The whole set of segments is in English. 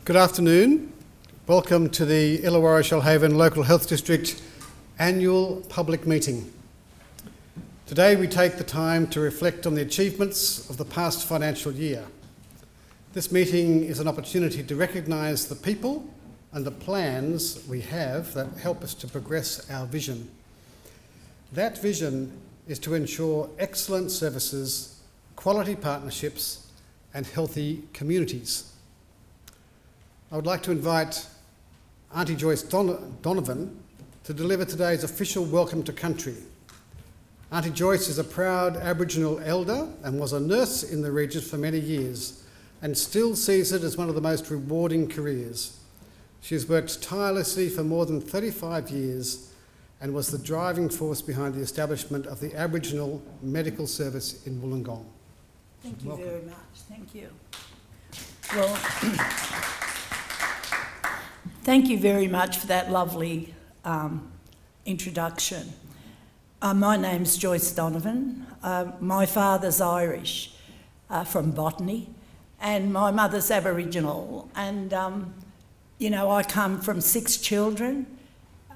Good afternoon. Welcome to the Illawarra Shoalhaven Local Health District Annual Public Meeting. Today we take the time to reflect on the achievements of the past financial year. This meeting is an opportunity to recognise the people and the plans we have that help us to progress our vision. That vision is to ensure excellent services, quality partnerships and healthy communities. I would like to invite Auntie Joyce Donovan to deliver today's official welcome to country. Auntie Joyce is a proud Aboriginal elder and was a nurse in the region for many years and still sees it as one of the most rewarding careers. She has worked tirelessly for more than 35 years and was the driving force behind the establishment of the Aboriginal Medical Service in Wollongong. Thank you very much. Thank you. Well, thank you very much for that lovely introduction. My name's Joyce Donovan. My father's Irish from Botany and my mother's Aboriginal. And, I come from 6 children.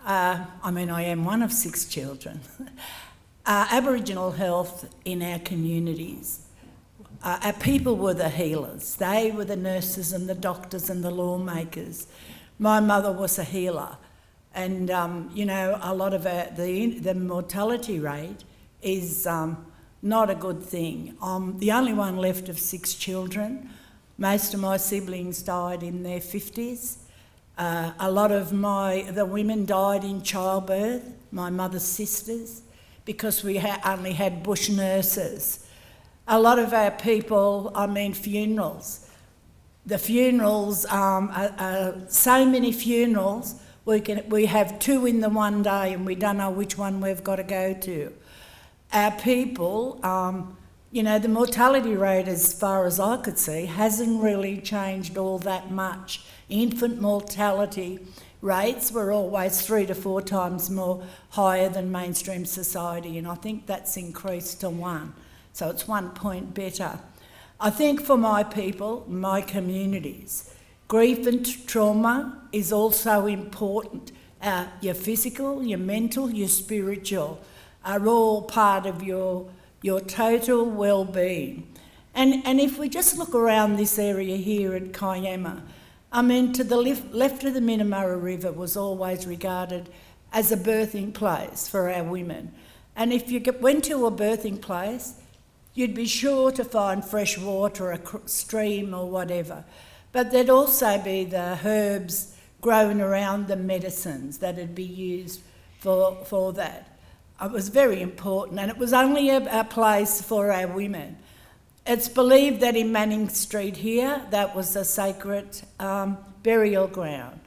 I am one of 6 children. Aboriginal health in our communities. Our people were the healers. They were the nurses and the doctors and the lawmakers. My mother was a healer, and a lot of the mortality rate is not a good thing. I'm the only one left of 6 children. Most of my siblings died in their 50s. A lot of the women died in childbirth, my mother's sisters, because we only had bush nurses. A lot of our people, funerals. The funerals, so many funerals, we have 2 in the one day and we don't know which one we've got to go to. Our people, the mortality rate, as far as I could see, hasn't really changed all that much. Infant mortality rates were always 3 to 4 times more higher than mainstream society, and I think that's increased to 1. So it's 1 point better. I think for my people, my communities, grief and trauma is also important. Your physical, your mental, your spiritual are all part of your total well-being. And if we just look around this area here at Kiama, to the left of the Minamurra River was always regarded as a birthing place for our women. And if you went to a birthing place, you'd be sure to find fresh water, a stream or whatever. But there'd also be the herbs growing around the medicines that'd be used for that. It was very important, and it was only a place for our women. It's believed that in Manning Street here, that was a sacred burial ground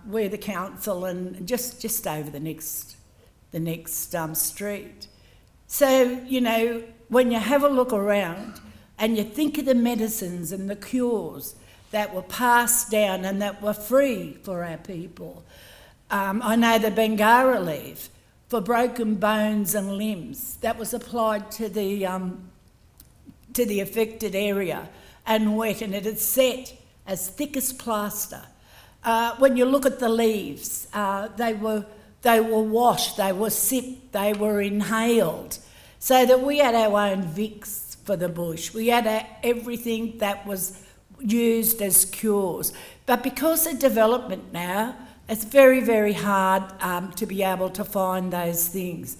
where the council and just over the next street. So, when you have a look around and you think of the medicines and the cures that were passed down and that were free for our people. I know the Bengara leaf for broken bones and limbs that was applied to the affected area and wet, and it had set as thick as plaster. When you look at the leaves, they were washed, they were sipped, they were inhaled. So that we had our own Vicks for the bush. We had everything that was used as cures. But because of development now, it's very, very hard to be able to find those things.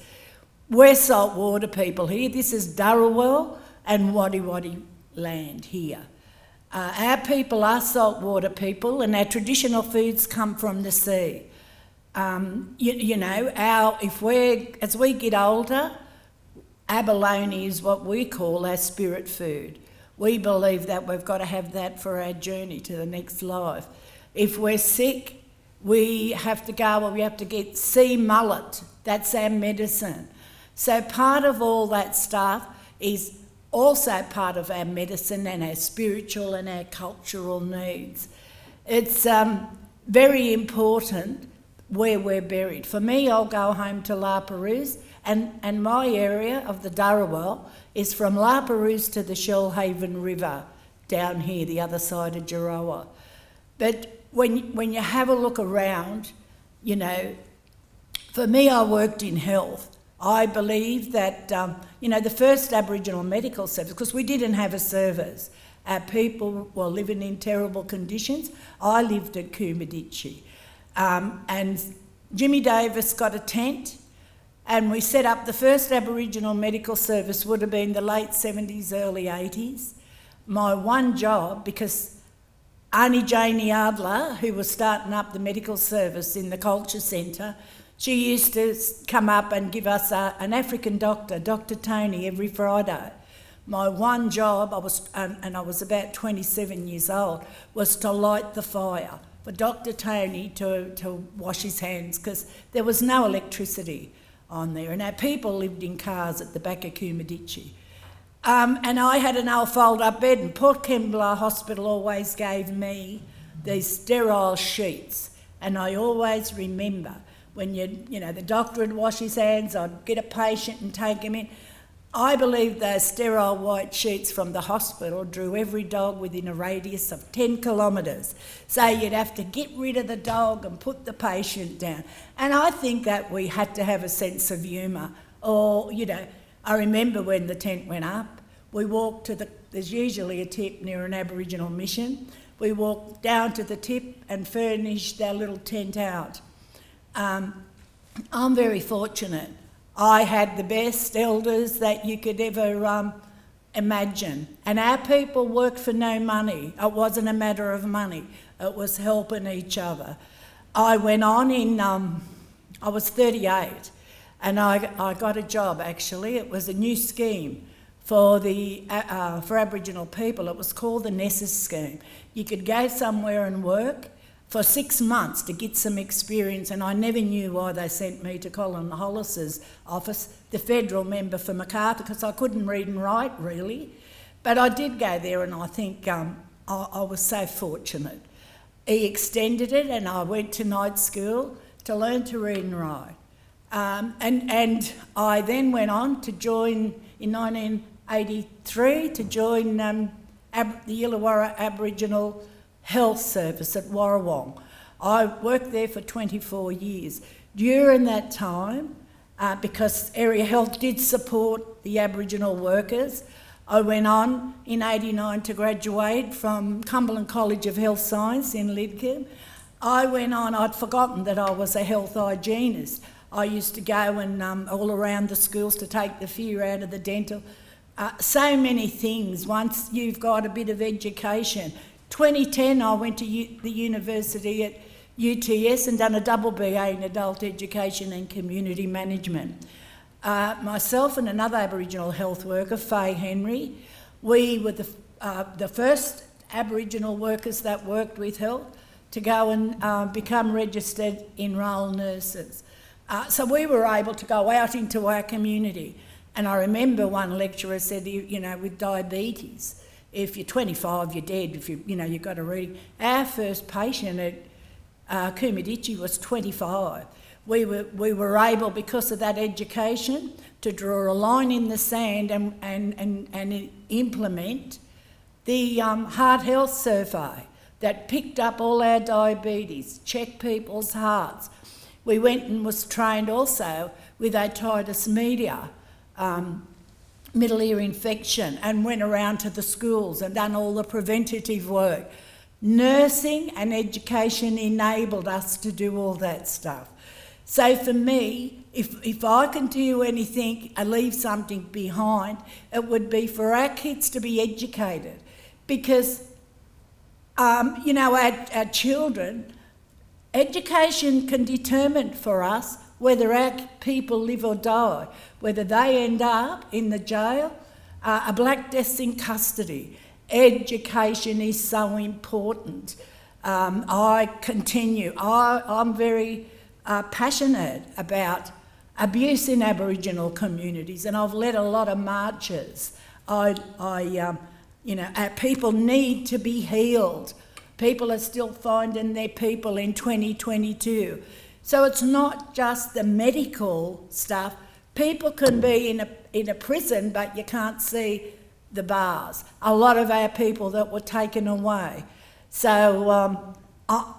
We're saltwater people here. This is Dharawal and Wadi Wadi land here. Our people are saltwater people, and our traditional foods come from the sea. As we get older, abalone is what we call our spirit food. We believe that we've got to have that for our journey to the next life. If we're sick, we have to get sea mullet. That's our medicine. So part of all that stuff is also part of our medicine and our spiritual and our cultural needs. It's very important where we're buried. For me, I'll go home to La Perouse, and my area of the Dharawal is from La Perouse to the Shoalhaven River down here, the other side of Jarawa. But when you have a look around, you know, for me, I worked in health. I believe that, you know, the first Aboriginal medical service, because we didn't have a service, our people were living in terrible conditions. I lived at Coomadici. And Jimmy Davis got a tent, and we set up the first Aboriginal medical service, would have been the late 70s, early 80s. My one job, because Auntie Janie Adler, who was starting up the medical service in the culture centre, she used to come up and give us an African doctor, Dr. Tony, every Friday. My one job, I was about 27 years old, was to light the fire for Dr. Tony to wash his hands, because there was no electricity on there, and our people lived in cars at the back of Coomadici. And I had an old fold-up bed, and Port Kembla Hospital always gave me these sterile sheets, and I always remember when you know, the doctor would wash his hands, I'd get a patient and take him in. I believe those sterile white sheets from the hospital drew every dog within a radius of 10 kilometres. So you'd have to get rid of the dog and put the patient down. And I think that we had to have a sense of humour. Or, you know, I remember when the tent went up, we walked to there's usually a tip near an Aboriginal mission. We walked down to the tip and furnished our little tent out. I'm very fortunate. I had the best elders that you could ever imagine. And our people worked for no money. It wasn't a matter of money. It was helping each other. I went on I was 38, and I got a job, actually. It was a new scheme for Aboriginal people. It was called the Nessus scheme. You could go somewhere and work for 6 months to get some experience, and I never knew why they sent me to Colin Hollis's office, the federal member for Macarthur, because I couldn't read and write, really. But I did go there, and I think I was so fortunate. He extended it, and I went to night school to learn to read and write. And I then went on to join, in 1983, to join the Illawarra Aboriginal Health Service at Warrawong. I worked there for 24 years. During that time, because Area Health did support the Aboriginal workers, I went on in 89 to graduate from Cumberland College of Health Science in Lidcombe. I went on, I'd forgotten that I was a health hygienist. I used to go and all around the schools to take the fear out of the dental. So many things once you've got a bit of education. 2010, I went to the university at UTS and done a double BA in Adult Education and Community Management. Myself and another Aboriginal health worker, Faye Henry, we were the first Aboriginal workers that worked with health to go and become registered enrolled nurses. So we were able to go out into our community. And I remember one lecturer said, you know, with diabetes, if you're 25, you're dead. If you've got to read. Our first patient at Coomadici was 25. We were able, because of that education, to draw a line in the sand and implement the heart health survey that picked up all our diabetes, checked people's hearts. We went and was trained also with otitis media, middle ear infection, and went around to the schools and done all the preventative work. Nursing and education enabled us to do all that stuff. So for me, if I can do anything and leave something behind, it would be for our kids to be educated, because our children, education can determine for us whether our people live or die, whether they end up in the jail, a black death in custody. Education is so important. I'm very passionate about abuse in Aboriginal communities, and I've led a lot of marches. Our people need to be healed. People are still finding their people in 2022. So it's not just the medical stuff. People can be in a prison, but you can't see the bars. A lot of our people that were taken away. So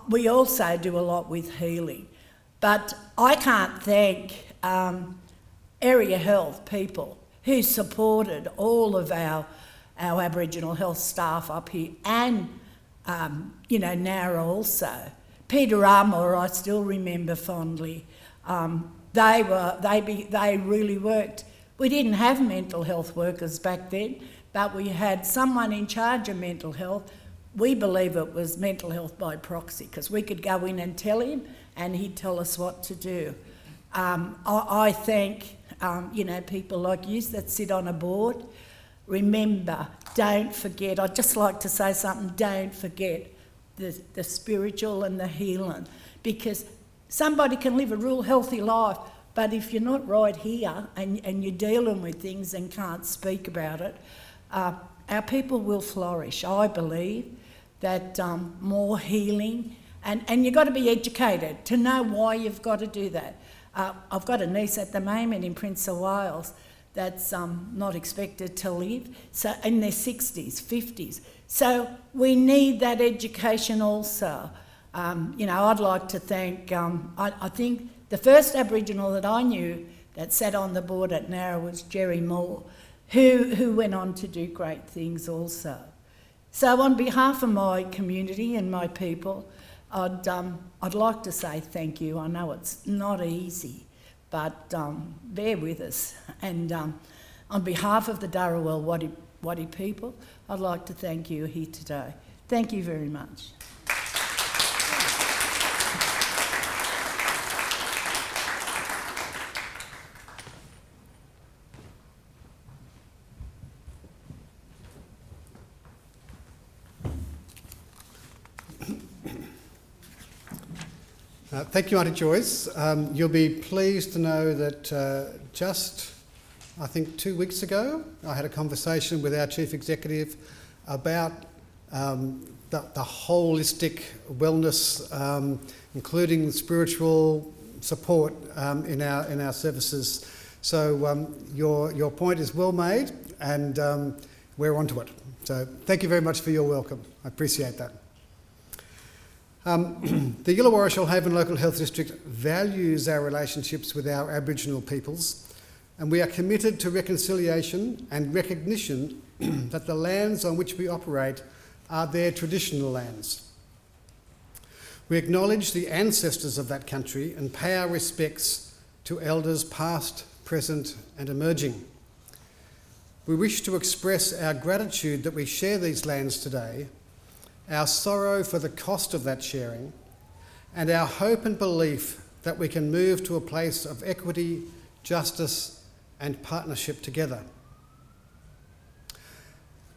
we also do a lot with healing. But I can't thank area health people who supported all of our Aboriginal health staff up here, and Nowra also. Peter Armour, I still remember fondly. They really worked. We didn't have mental health workers back then, but we had someone in charge of mental health. We believe it was mental health by proxy, because we could go in and tell him and he'd tell us what to do. I thank people like you that sit on a board. Remember, don't forget, I'd just like to say something, don't forget the spiritual and the healing, because somebody can live a real healthy life, but if you're not right here and you're dealing with things and can't speak about it, our people will flourish. I believe that more healing, and you've got to be educated to know why you've got to do that. I've got a niece at the moment in Prince of Wales that's not expected to live, so in their 60s, 50s. So we need that education also. I'd like to thank, I think the first Aboriginal that I knew that sat on the board at Nowra was Jerry Moore, who went on to do great things also. So on behalf of my community and my people, I'd like to say thank you. I know it's not easy, but bear with us. And on behalf of the Dharawal Wadi people, I'd like to thank you here today. Thank you very much. Thank you, Auntie Joyce. You'll be pleased to know that just, I think 2 weeks ago, I had a conversation with our Chief Executive about the holistic wellness, including spiritual support in our services. So your point is well made, and we're onto it. So thank you very much for your welcome. I appreciate that. The Illawarra Shoalhaven Local Health District values our relationships with our Aboriginal peoples, and we are committed to reconciliation and recognition that the lands on which we operate are their traditional lands. We acknowledge the ancestors of that country and pay our respects to elders past, present and emerging. We wish to express our gratitude that we share these lands today, our sorrow for the cost of that sharing, and our hope and belief that we can move to a place of equity, justice and partnership together.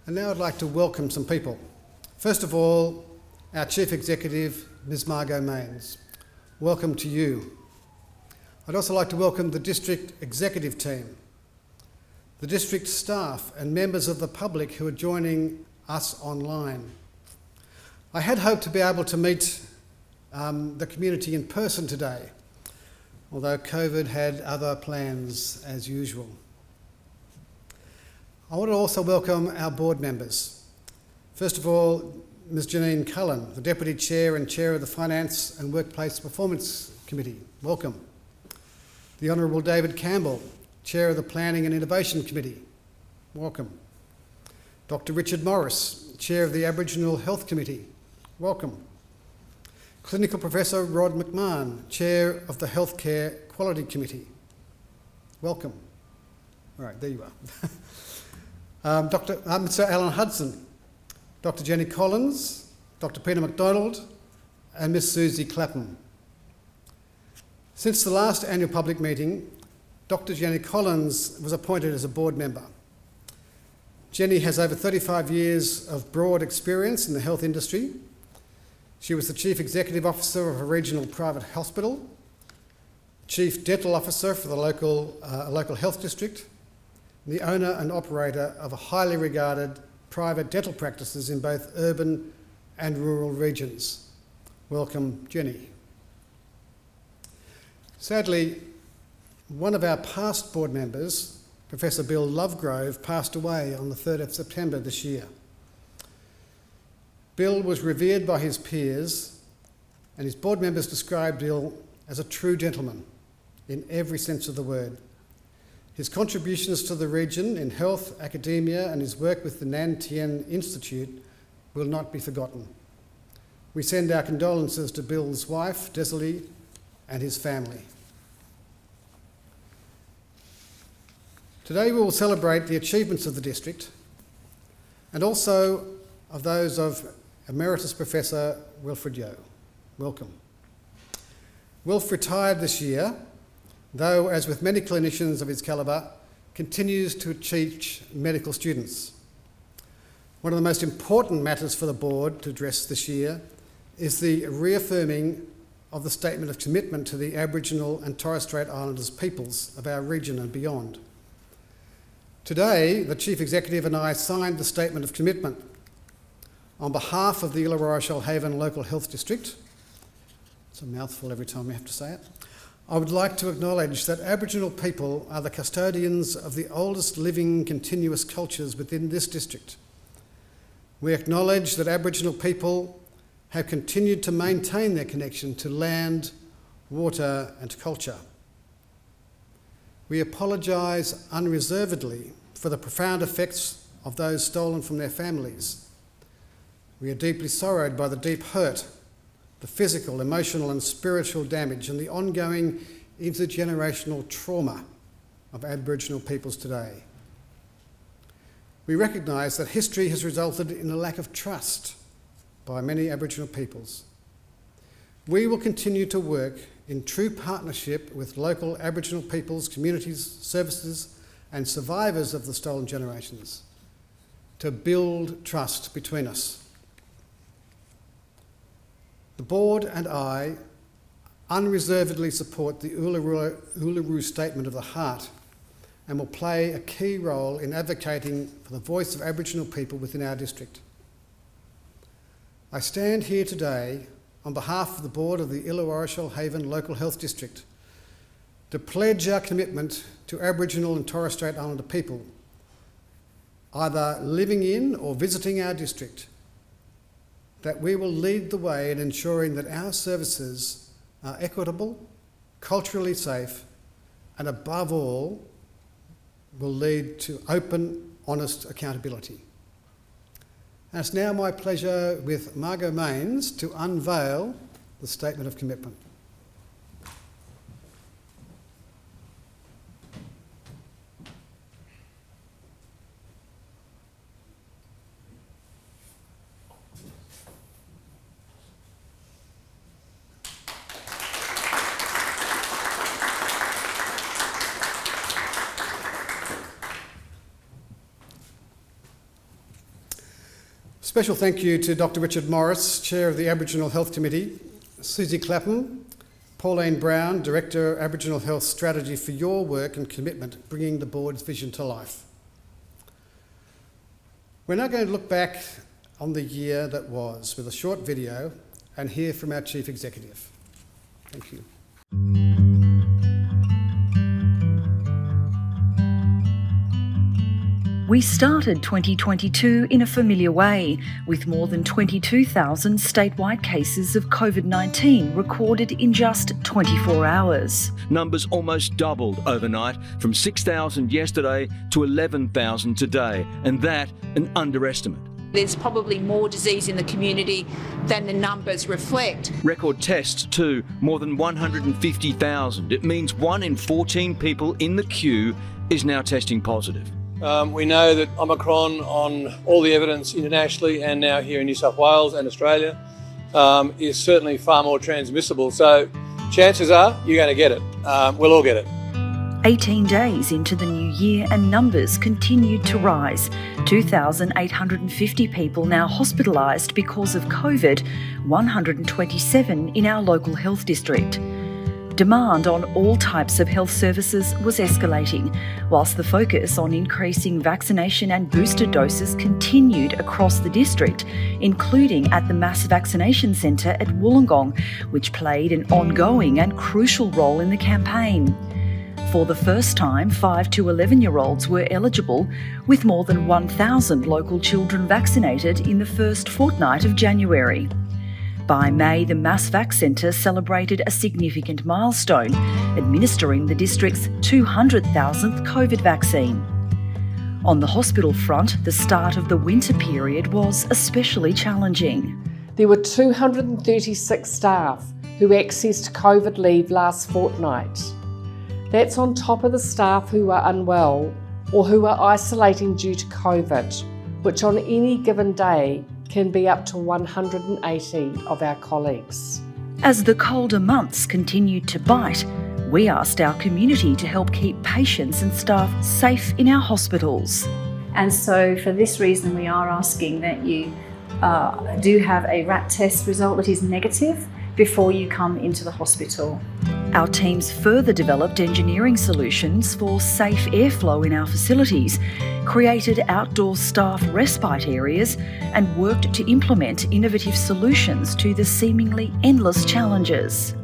And now I'd like to welcome some people. First of all, our Chief Executive, Ms. Margot Mains. Welcome to you. I'd also like to welcome the District Executive team, the District staff and members of the public who are joining us online. I had hoped to be able to meet the community in person today, although COVID had other plans as usual. I want to also welcome our board members. First of all, Ms. Janine Cullen, the Deputy Chair and Chair of the Finance and Workplace Performance Committee. Welcome. The Honourable David Campbell, Chair of the Planning and Innovation Committee. Welcome. Dr. Richard Morris, Chair of the Aboriginal Health Committee. Welcome. Clinical Professor Rod McMahon, Chair of the Healthcare Quality Committee. Welcome. All right, there you are. Mr. Alan Hudson, Dr. Jenny Collins, Dr. Peter MacDonald, and Miss Susie Clapham. Since the last annual public meeting, Dr. Jenny Collins was appointed as a board member. Jenny has over 35 years of broad experience in the health industry. She was the Chief Executive Officer of a regional private hospital, Chief Dental Officer for the local health district, and the owner and operator of a highly regarded private dental practices in both urban and rural regions. Welcome, Jenny. Sadly, one of our past board members, Professor Bill Lovegrove, passed away on the 3rd of September this year. Bill was revered by his peers and his board members described Bill as a true gentleman in every sense of the word. His contributions to the region in health, academia, and his work with the Nan Tien Institute will not be forgotten. We send our condolences to Bill's wife, Desalie, and his family. Today we will celebrate the achievements of the district and also of those of Emeritus Professor Wilfred Yeo. Welcome. Wilf retired this year, though, as with many clinicians of his calibre, continues to teach medical students. One of the most important matters for the board to address this year is the reaffirming of the statement of commitment to the Aboriginal and Torres Strait Islanders peoples of our region and beyond. Today, the Chief Executive and I signed the statement of commitment on behalf of the Illawarra Shoalhaven Local Health District. It's a mouthful every time we have to say it. I would like to acknowledge that Aboriginal people are the custodians of the oldest living continuous cultures within this district. We acknowledge that Aboriginal people have continued to maintain their connection to land, water and culture. We apologise unreservedly for the profound effects of those stolen from their families. We are deeply sorrowed by the deep hurt, the physical, emotional and spiritual damage and the ongoing intergenerational trauma of Aboriginal peoples today. We recognise that history has resulted in a lack of trust by many Aboriginal peoples. We will continue to work in true partnership with local Aboriginal peoples, communities, services and survivors of the stolen generations to build trust between us. The board and I unreservedly support the Uluru Statement of the Heart and will play a key role in advocating for the voice of Aboriginal people within our district. I stand here today on behalf of the board of the Illawarra Shoalhaven Local Health District to pledge our commitment to Aboriginal and Torres Strait Islander people, either living in or visiting our district, that we will lead the way in ensuring that our services are equitable, culturally safe, and above all, will lead to open, honest accountability. And it's now my pleasure with Margot to unveil the Statement of Commitment. Special thank you to Dr. Richard Morris, Chair of the Aboriginal Health Committee, Susie Clapham, Pauline Brown, Director, Aboriginal Health Strategy, for your work and commitment bringing the board's vision to life. We're now going to look back on the year that was with a short video and hear from our Chief Executive. Thank you. We started 2022 in a familiar way, with more than 22,000 statewide cases of COVID-19 recorded in just 24 hours. Numbers almost doubled overnight, from 6,000 yesterday to 11,000 today, and that an underestimate. There's probably more disease in the community than the numbers reflect. Record tests too, more than 150,000. It means 1 in 14 people in the queue is now testing positive. We know that Omicron, on all the evidence internationally and now here in New South Wales and Australia, is certainly far more transmissible. So chances are you're going to get it. We'll all get it. 18 days into the new year and numbers continued to rise. 2,850 people now hospitalised because of COVID, 127 in our local health district. Demand on all types of health services was escalating, whilst the focus on increasing vaccination and booster doses continued across the district, including at the mass vaccination centre at Wollongong, which played an ongoing and crucial role in the campaign. For the first time, 5 to 11-year-olds were eligible, with more than 1,000 local children vaccinated in the first fortnight of January. By May, the Mass Vac Centre celebrated a significant milestone, administering the district's 200,000th COVID vaccine. On the hospital front, the start of the winter period was especially challenging. There were 236 staff who accessed COVID leave last fortnight. That's on top of the staff who are unwell or who are isolating due to COVID, which on any given day can be up to 180 of our colleagues. As the colder months continued to bite, we asked our community to help keep patients and staff safe in our hospitals. And so for this reason, we are asking that you do have a RAT test result that is negative before you come into the hospital. Our teams further developed engineering solutions for safe airflow in our facilities, created outdoor staff respite areas, and worked to implement innovative solutions to the seemingly endless challenges.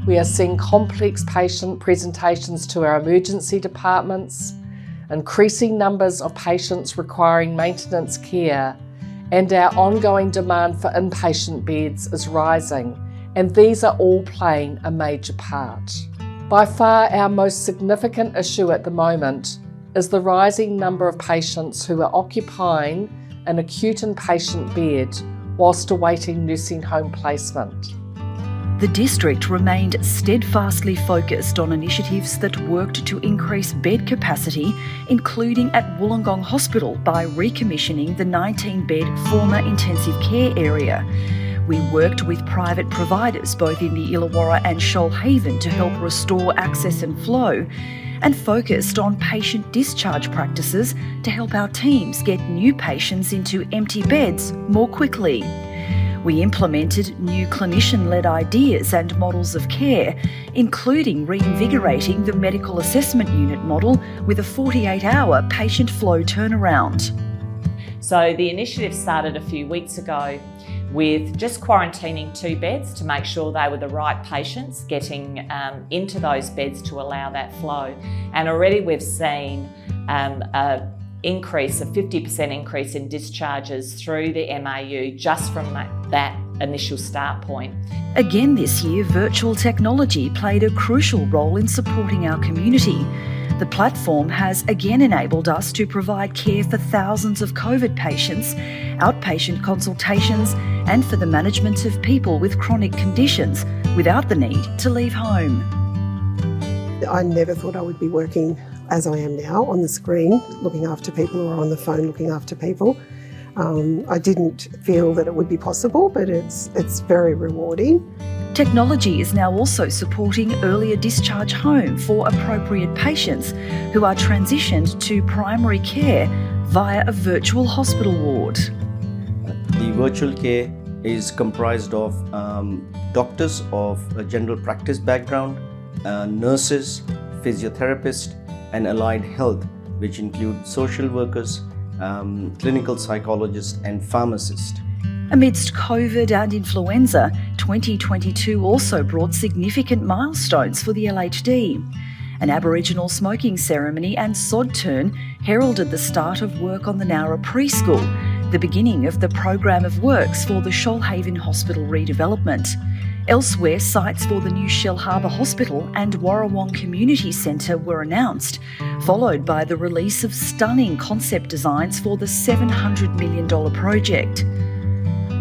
We are seeing complex patient presentations to our emergency departments, increasing numbers of patients requiring maintenance care, and our ongoing demand for inpatient beds is rising, and these are all playing a major part. By far our most significant issue at the moment is the rising number of patients who are occupying an acute inpatient bed whilst awaiting nursing home placement. The district remained steadfastly focused on initiatives that worked to increase bed capacity, including at Wollongong Hospital by recommissioning the 19-bed former intensive care area. We worked with private providers both in the Illawarra and Shoalhaven to help restore access and flow, and focused on patient discharge practices to help our teams get new patients into empty beds more quickly. We implemented new clinician-led ideas and models of care, including reinvigorating the medical assessment unit model with a 48-hour patient flow turnaround. So the initiative started a few weeks ago with just quarantining 2 beds to make sure they were the right patients getting into those beds to allow that flow. And already we've seen a 50% increase in discharges through the MAU just from that initial start point. Again this year, virtual technology played a crucial role in supporting our community. The platform has again enabled us to provide care for thousands of COVID patients, outpatient consultations, and for the management of people with chronic conditions without the need to leave home. I never thought I would be working as I am now on the screen, looking after people, or on the phone looking after people. I didn't feel that it would be possible, but it's very rewarding. Technology is now also supporting earlier discharge home for appropriate patients who are transitioned to primary care via a virtual hospital ward. The virtual care is comprised of doctors of a general practice background, nurses, physiotherapists, and allied health, which include social workers, clinical psychologists, and pharmacists. Amidst COVID and influenza, 2022 also brought significant milestones for the ISLHD. An Aboriginal smoking ceremony and sod turn heralded the start of work on the Nowra preschool, the beginning of the program of works for the Shoalhaven Hospital redevelopment. Elsewhere, sites for the new Shellharbour Hospital and Warrawong Community Centre were announced, followed by the release of stunning concept designs for the $700 million project.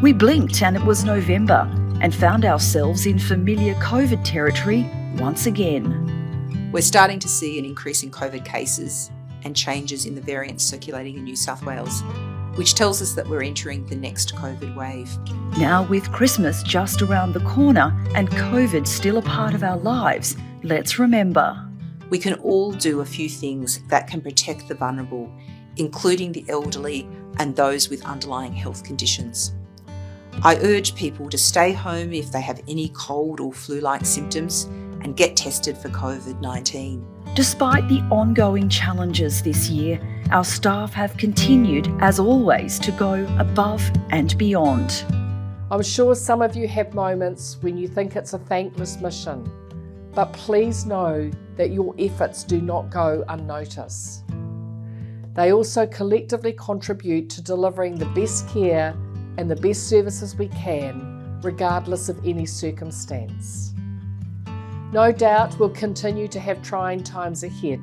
We blinked and it was November and found ourselves in familiar COVID territory once again. We're starting to see an increase in COVID cases and changes in the variants circulating in New South Wales, which tells us that we're entering the next COVID wave. Now, with Christmas just around the corner and COVID still a part of our lives, let's remember. We can all do a few things that can protect the vulnerable, including the elderly and those with underlying health conditions. I urge people to stay home if they have any cold or flu-like symptoms and get tested for COVID-19. Despite the ongoing challenges this year, our staff have continued, as always, to go above and beyond. I'm sure some of you have moments when you think it's a thankless mission, but please know that your efforts do not go unnoticed. They also collectively contribute to delivering the best care and the best services we can, regardless of any circumstance. No doubt we'll continue to have trying times ahead,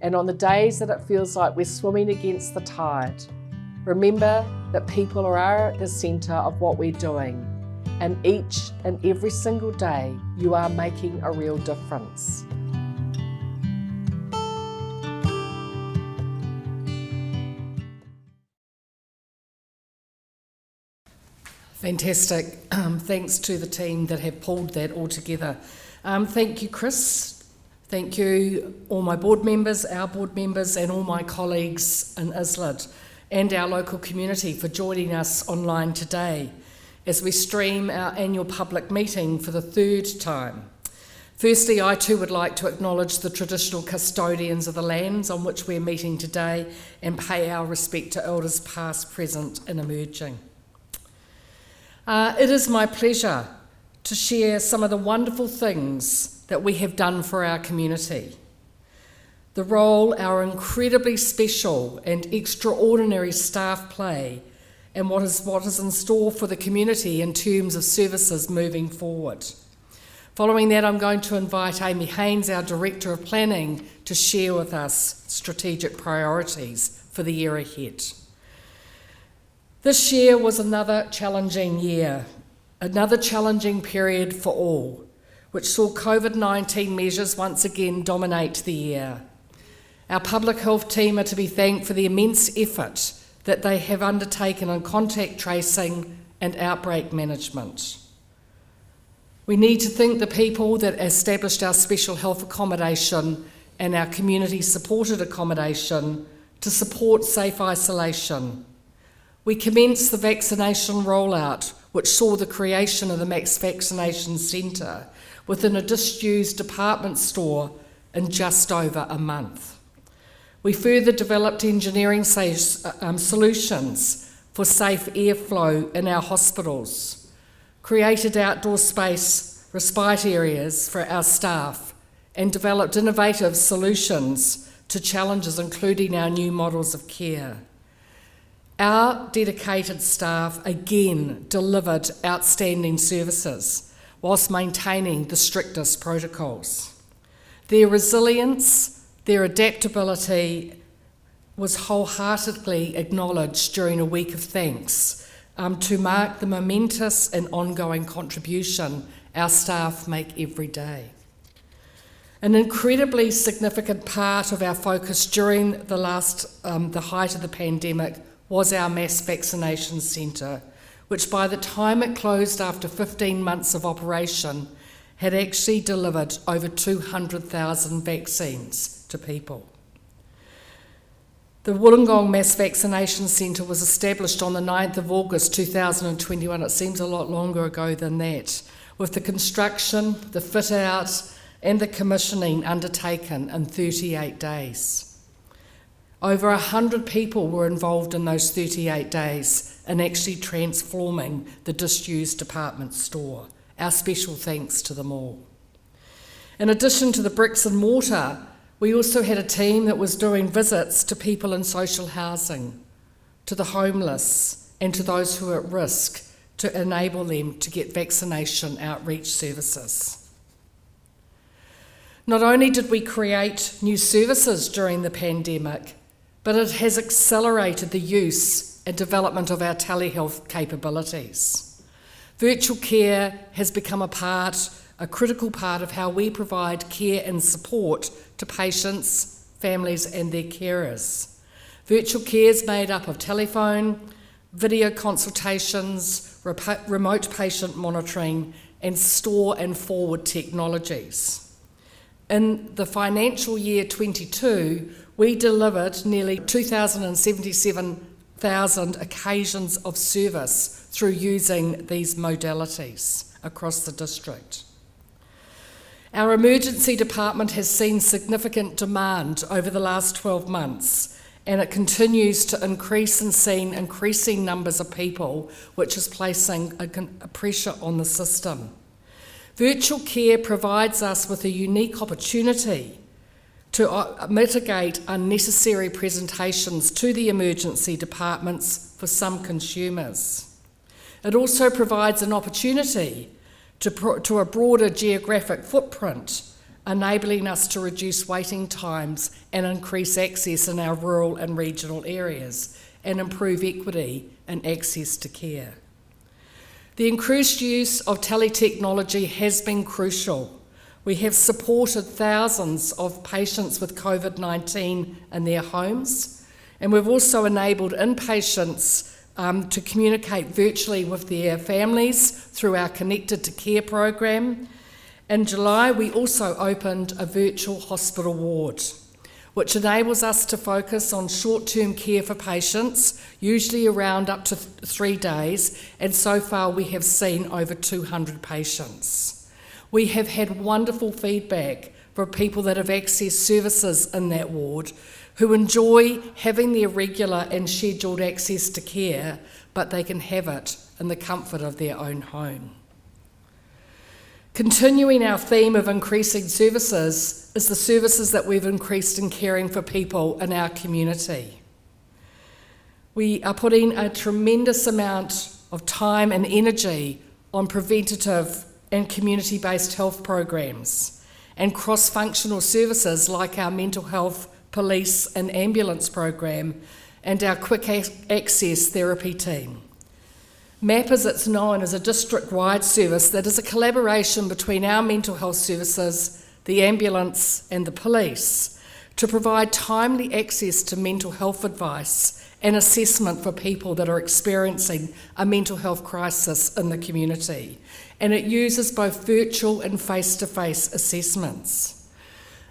and on the days that it feels like we're swimming against the tide, remember that people are at the centre of what we're doing, and each and every single day you are making a real difference. Fantastic. Thanks to the team that have pulled that all together. Thank you, Chris. Thank you, all my board members, our board members, and all my colleagues in ISLHD and our local community for joining us online today as we stream our annual public meeting for the third time. Firstly, I too would like to acknowledge the traditional custodians of the lands on which we're meeting today and pay our respect to elders past, present, and emerging. It is my pleasure to share some of the wonderful things that we have done for our community. The role our incredibly special and extraordinary staff play and what is in store for the community in terms of services moving forward. Following that, I'm going to invite Amy Haynes, our Director of Planning, to share with us strategic priorities for the year ahead. This year was another challenging year, another challenging period for all, which saw COVID-19 measures once again dominate the year. Our public health team are to be thanked for the immense effort that they have undertaken on contact tracing and outbreak management. We need to thank the people that established our special health accommodation and our community supported accommodation to support safe isolation. We commenced the vaccination rollout, which saw the creation of the Max Vaccination Centre within a disused department store in just over a month. We further developed engineering solutions for safe airflow in our hospitals, created outdoor space respite areas for our staff, and developed innovative solutions to challenges, including our new models of care. Our dedicated staff again delivered outstanding services whilst maintaining the strictest protocols. Their resilience, their adaptability was wholeheartedly acknowledged during a week of thanks to mark the momentous and ongoing contribution our staff make every day. An incredibly significant part of our focus during the height of the pandemic was our mass vaccination centre, which by the time it closed after 15 months of operation had actually delivered over 200,000 vaccines to people. The Wollongong Mass Vaccination Centre was established on the 9th of August 2021, it seems a lot longer ago than that, with the construction, the fit out and the commissioning undertaken in 38 days. Over 100 people were involved in those 38 days in actually transforming the disused department store. Our special thanks to them all. In addition to the bricks and mortar, we also had a team that was doing visits to people in social housing, to the homeless and to those who are at risk to enable them to get vaccination outreach services. Not only did we create new services during the pandemic, but it has accelerated the use and development of our telehealth capabilities. Virtual care has become a critical part of how we provide care and support to patients, families and their carers. Virtual care is made up of telephone, video consultations, remote patient monitoring and store and forward technologies. In the financial year 22, we delivered nearly 277,000 occasions of service through using these modalities across the district. Our emergency department has seen significant demand over the last 12 months, and it continues to increase and seen increasing numbers of people, which is placing a pressure on the system. Virtual care provides us with a unique opportunity to mitigate unnecessary presentations to the emergency departments for some consumers. It also provides an opportunity to a broader geographic footprint, enabling us to reduce waiting times and increase access in our rural and regional areas and improve equity and access to care. The increased use of teletechnology has been crucial. We have supported thousands of patients with COVID-19 in their homes, and we've also enabled inpatients to communicate virtually with their families through our Connected to Care program. In July, we also opened a virtual hospital ward, which enables us to focus on short-term care for patients, usually around up to 3 days, and so far we have seen over 200 patients. We have had wonderful feedback from people that have accessed services in that ward who enjoy having their regular and scheduled access to care, but they can have it in the comfort of their own home. Continuing our theme of increasing services is the services that we've increased in caring for people in our community. We are putting a tremendous amount of time and energy on preventative and community-based health programs and cross-functional services like our mental health, police and ambulance program and our quick access therapy team. MAP, as it's known, is a district-wide service that is a collaboration between our mental health services, the ambulance and the police to provide timely access to mental health advice and assessment for people that are experiencing a mental health crisis in the community. And it uses both virtual and face-to-face assessments.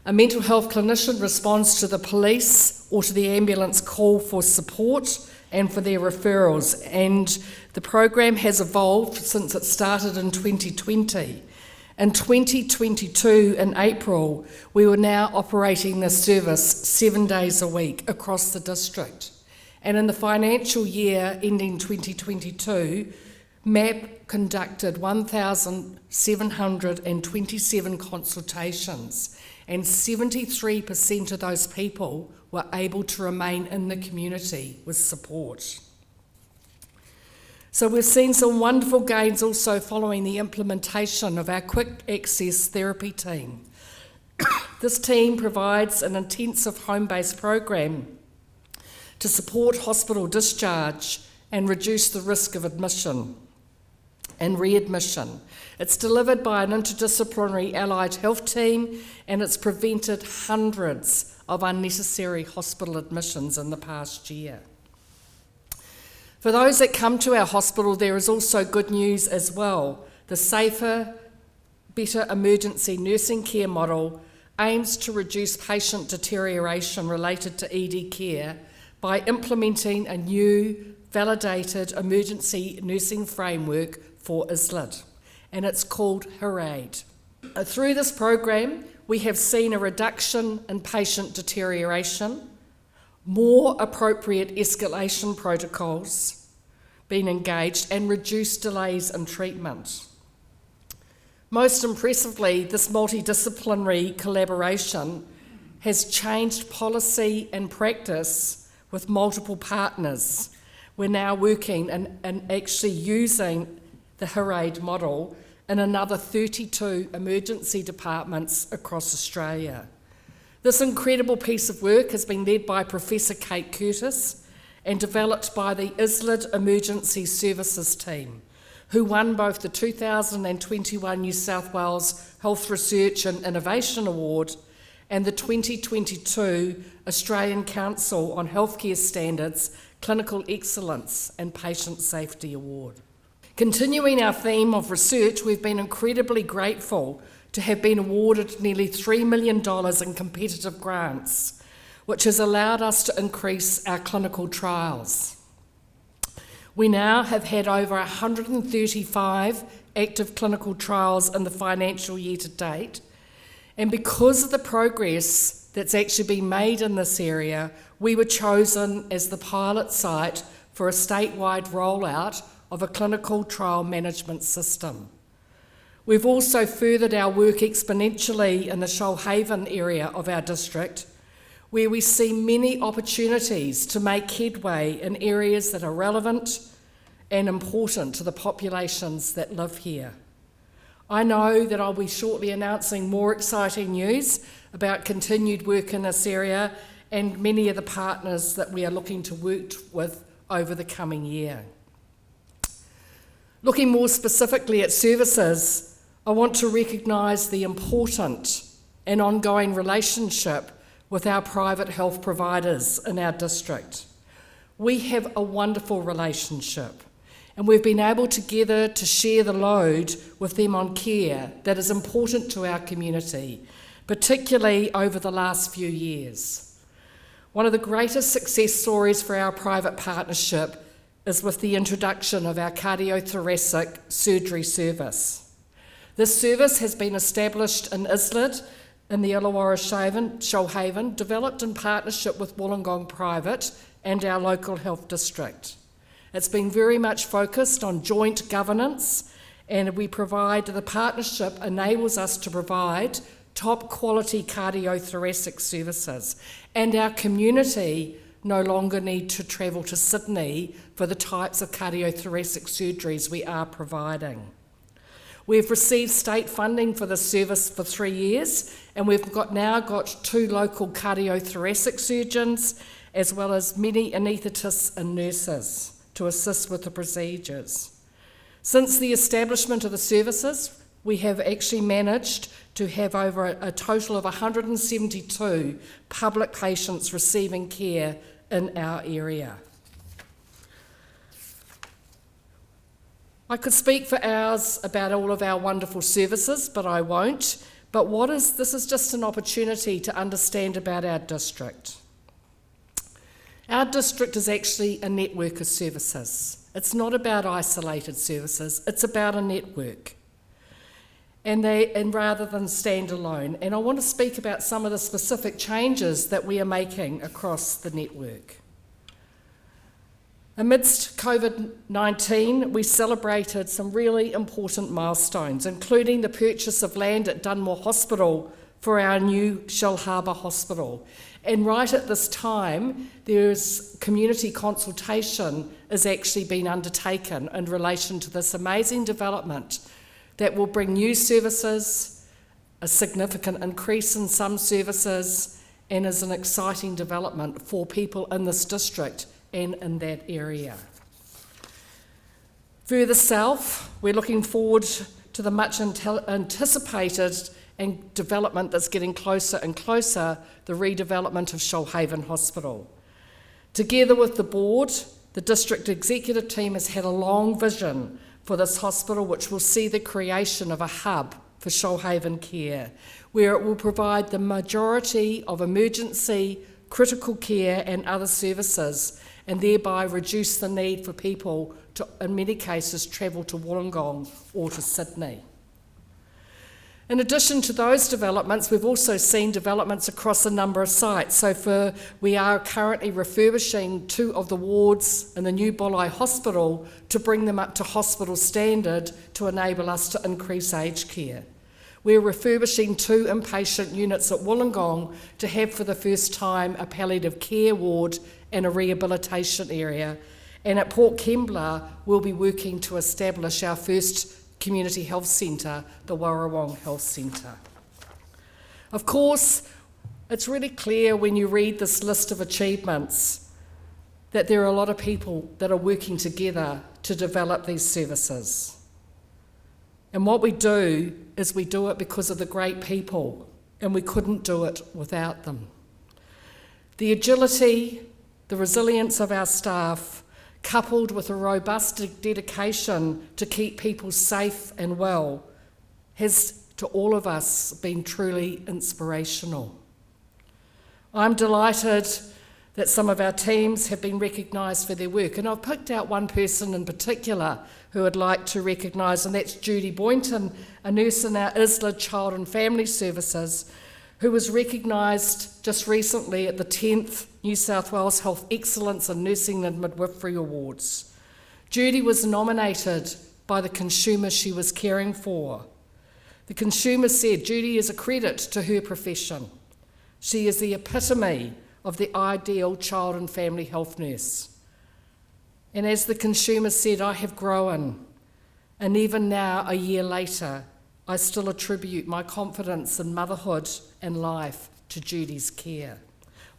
A mental health clinician responds to the police or to the ambulance call for support and for their referrals, and the program has evolved since it started in 2020. In 2022, in April, we were now operating this service 7 days a week across the district. And in the financial year ending 2022, MAP conducted 1,727 consultations, and 73% of those people were able to remain in the community with support. So we've seen some wonderful gains also following the implementation of our quick access therapy team. This team provides an intensive home-based program to support hospital discharge and reduce the risk of admission and readmission. It's delivered by an interdisciplinary allied health team, and it's prevented hundreds of unnecessary hospital admissions in the past year. For those that come to our hospital, there is also good news as well. The Safer, Better Emergency Nursing Care model aims to reduce patient deterioration related to ED care by implementing a new validated emergency nursing framework for ISLHD, and it's called HERAID. Through this program, we have seen a reduction in patient deterioration, more appropriate escalation protocols being engaged, and reduced delays in treatment. Most impressively, this multidisciplinary collaboration has changed policy and practice with multiple partners. We're now working and actually using the HERAID model in another 32 emergency departments across Australia. This incredible piece of work has been led by Professor Kate Curtis and developed by the ISLHD Emergency Services team, who won both the 2021 New South Wales Health Research and Innovation Award and the 2022 Australian Council on Healthcare Standards, Clinical Excellence and Patient Safety Award. Continuing our theme of research, we've been incredibly grateful to have been awarded nearly $3 million in competitive grants, which has allowed us to increase our clinical trials. We now have had over 135 active clinical trials in the financial year to date, and because of the progress that's actually been made in this area, we were chosen as the pilot site for a statewide rollout of a clinical trial management system. We've also furthered our work exponentially in the Shoalhaven area of our district, where we see many opportunities to make headway in areas that are relevant and important to the populations that live here. I know that I'll be shortly announcing more exciting news about continued work in this area and many of the partners that we are looking to work with over the coming year. Looking more specifically at services, I want to recognise the important and ongoing relationship with our private health providers in our district. We have a wonderful relationship, and we've been able together to share the load with them on care that is important to our community, particularly over the last few years. One of the greatest success stories for our private partnership is with the introduction of our cardiothoracic surgery service. This service has been established in ISLHD in the Illawarra Shoalhaven, developed in partnership with Wollongong Private and our local health district. It's been very much focused on joint governance, and the partnership enables us to provide top quality cardiothoracic services, and our community no longer need to travel to Sydney for the types of cardiothoracic surgeries we are providing. We've received state funding for this service for 3 years, and we've now got 2 local cardiothoracic surgeons, as well as many anaesthetists and nurses to assist with the procedures. Since the establishment of the services, we have actually managed to have over a total of 172 public patients receiving care in our area. I could speak for hours about all of our wonderful services, but I won't. But this is just an opportunity to understand about our district. Our district is actually a network of services. It's not about isolated services, it's about a network. And rather than stand alone. And I want to speak about some of the specific changes that we are making across the network. Amidst COVID-19, we celebrated some really important milestones, including the purchase of land at Dunmore Hospital for our new Shell Harbour Hospital. And right at this time, there's community consultation has actually been undertaken in relation to this amazing development that will bring new services, a significant increase in some services, and is an exciting development for people in this district and in that area. Further south, we're looking forward to the much anticipated and development that's getting closer and closer, the redevelopment of Shoalhaven Hospital. Together with the board, the district executive team has had a long vision for this hospital, which will see the creation of a hub for Shoalhaven care, where it will provide the majority of emergency, critical care and other services, and thereby reduce the need for people to, in many cases, travel to Wollongong or to Sydney. In addition to those developments, we've also seen developments across a number of sites. So we are currently refurbishing 2 of the wards in the new Bolai Hospital to bring them up to hospital standard to enable us to increase aged care. We're refurbishing 2 inpatient units at Wollongong to have for the first time a palliative care ward and a rehabilitation area. And at Port Kembla, we'll be working to establish our first community health centre, the Warrawong Health Centre. Of course, it's really clear when you read this list of achievements that there are a lot of people that are working together to develop these services. And what we do is we do it because of the great people, and we couldn't do it without them. The agility, the resilience of our staff, coupled with a robust dedication to keep people safe and well, has to all of us been truly inspirational. I'm delighted that some of our teams have been recognised for their work, and I've picked out one person in particular who I'd like to recognise, and that's Judy Boynton, a nurse in our ISLHD Child and Family Services, who was recognised just recently at the 10th New South Wales Health Excellence in Nursing and Midwifery Awards. Judy was nominated by the consumer she was caring for The consumer said Judy is a credit to her profession. She is the epitome of the ideal child and family health nurse. And as the consumer said, I have grown, and even now, a year later, I still attribute my confidence in motherhood and life to Judy's care.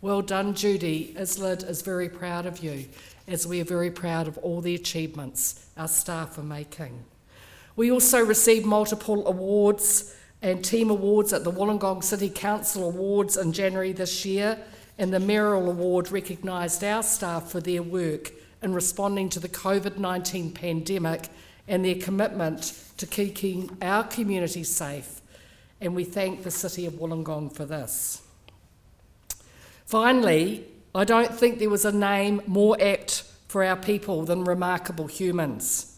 Well done, Judy. ISLHD is very proud of you, as we are very proud of all the achievements our staff are making. We also received multiple awards and team awards at the Wollongong City Council Awards in January this year, and the Merrill Award recognised our staff for their work in responding to the COVID-19 pandemic and their commitment to keeping our community safe, and we thank the City of Wollongong for this. Finally, I don't think there was a name more apt for our people than Remarkable Humans.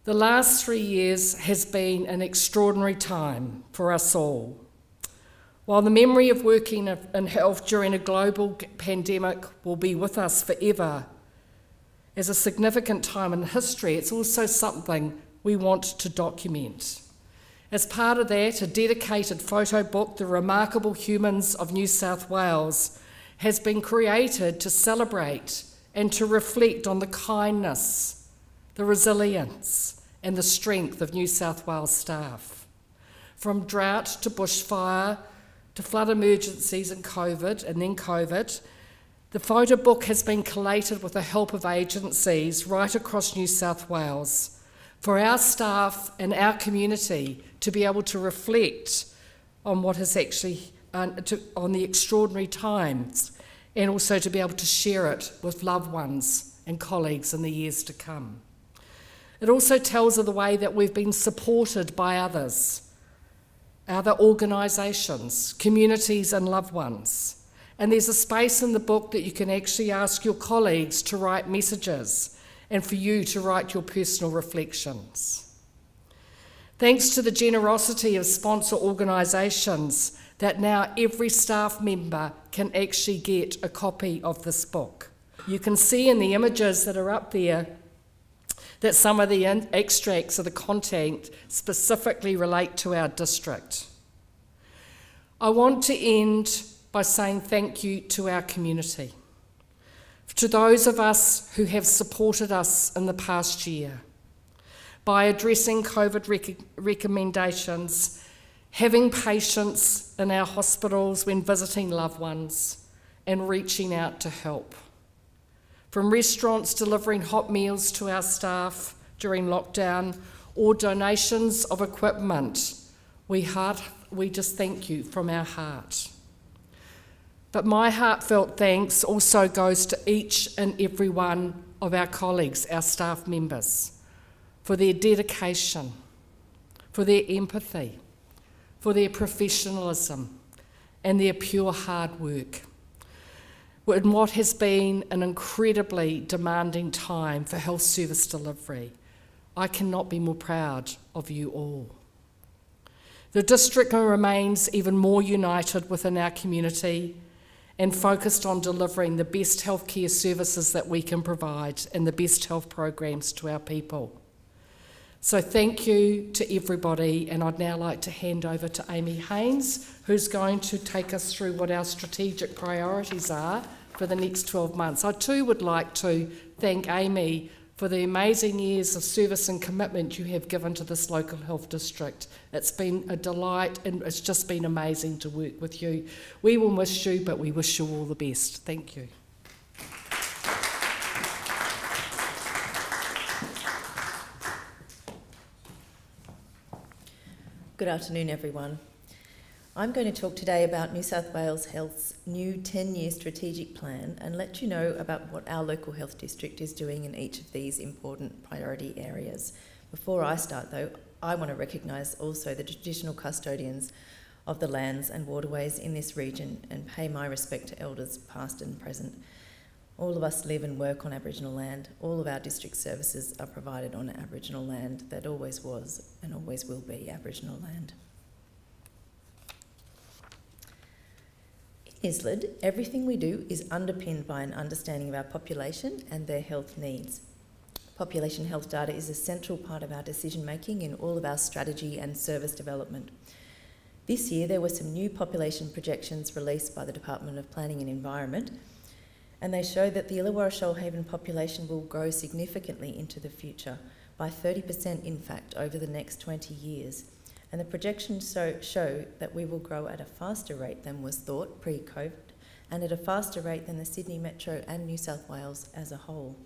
The last 3 years has been an extraordinary time for us all. While the memory of working in health during a global pandemic will be with us forever, as a significant time in history, it's also something we want to document. As part of that, a dedicated photo book, The Remarkable Humans of New South Wales, has been created to celebrate and to reflect on the kindness, the resilience, and the strength of New South Wales staff. From drought to bushfire to flood emergencies and then COVID, the photo book has been collated with the help of agencies right across New South Wales for our staff and our community to be able to reflect on what has actually, on the extraordinary times, and also to be able to share it with loved ones and colleagues in the years to come. It also tells of the way that we've been supported by others, other organisations, communities and loved ones. And there's a space in the book that you can actually ask your colleagues to write messages and for you to write your personal reflections. Thanks to the generosity of sponsor organisations, that now every staff member can actually get a copy of this book. You can see in the images that are up there that some of the extracts of the content specifically relate to our district. I want to end by saying thank you to our community, to those of us who have supported us in the past year by addressing COVID recommendations, having patience in our hospitals when visiting loved ones, and reaching out to help. From restaurants delivering hot meals to our staff during lockdown, or donations of equipment, we just thank you from our heart. But my heartfelt thanks also goes to each and every one of our colleagues, our staff members, for their dedication, for their empathy, for their professionalism and their pure hard work. In what has been an incredibly demanding time for health service delivery, I cannot be more proud of you all. The district remains even more united within our community and focused on delivering the best healthcare services that we can provide and the best health programs to our people. So thank you to everybody, and I'd now like to hand over to Amy Haynes, who's going to take us through what our strategic priorities are for the next 12 months. I too would like to thank Amy for the amazing years of service and commitment you have given to this local health district. It's been a delight and it's just been amazing to work with you. We will miss you, but we wish you all the best. Thank you. Good afternoon, everyone. I'm going to talk today about New South Wales Health's new 10-year strategic plan and let you know about what our local health district is doing in each of these important priority areas. Before I start, though, I want to recognise also the traditional custodians of the lands and waterways in this region and pay my respect to elders past and present. All of us live and work on Aboriginal land. All of our district services are provided on Aboriginal land that always was and always will be Aboriginal land. In ISLHD, everything we do is underpinned by an understanding of our population and their health needs. Population health data is a central part of our decision making in all of our strategy and service development. This year there were some new population projections released by the Department of Planning and Environment, and they show that the Illawarra Shoalhaven population will grow significantly into the future, by 30% in fact over the next 20 years. And the projections show that we will grow at a faster rate than was thought pre-COVID, and at a faster rate than the Sydney Metro and New South Wales as a whole.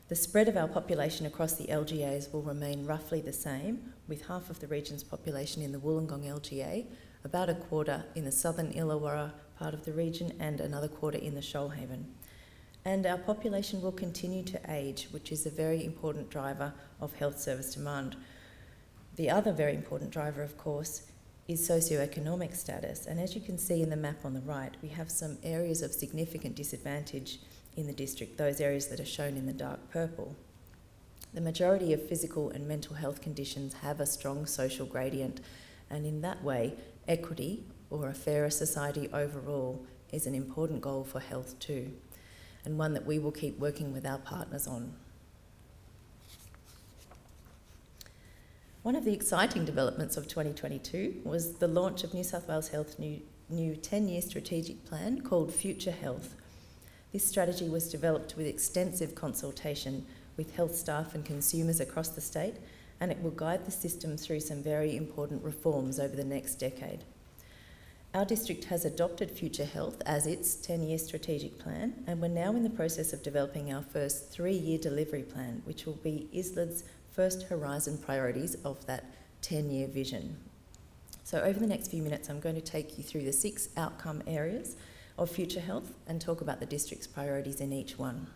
The spread of our population across the LGAs will remain roughly the same, with half of the region's population in the Wollongong LGA, about a quarter in the southern Illawarra part of the region, and another quarter in the Shoalhaven. And our population will continue to age, which is a very important driver of health service demand. The other very important driver, of course, is socioeconomic status. And as you can see in the map on the right, we have some areas of significant disadvantage in the district, those areas that are shown in the dark purple. The majority of physical and mental health conditions have a strong social gradient, and in that way, equity, or a fairer society overall, is an important goal for health too, and one that we will keep working with our partners on. One of the exciting developments of 2022 was the launch of New South Wales Health's new 10-year strategic plan called Future Health. This strategy was developed with extensive consultation with health staff and consumers across the state, and it will guide the system through some very important reforms over the next decade. Our district has adopted Future Health as its 10-year strategic plan, and we're now in the process of developing our first 3-year delivery plan, which will be ISLHD's first horizon priorities of that 10-year vision. So over the next few minutes, I'm going to take you through the 6 outcome areas of Future Health and talk about the district's priorities in each one.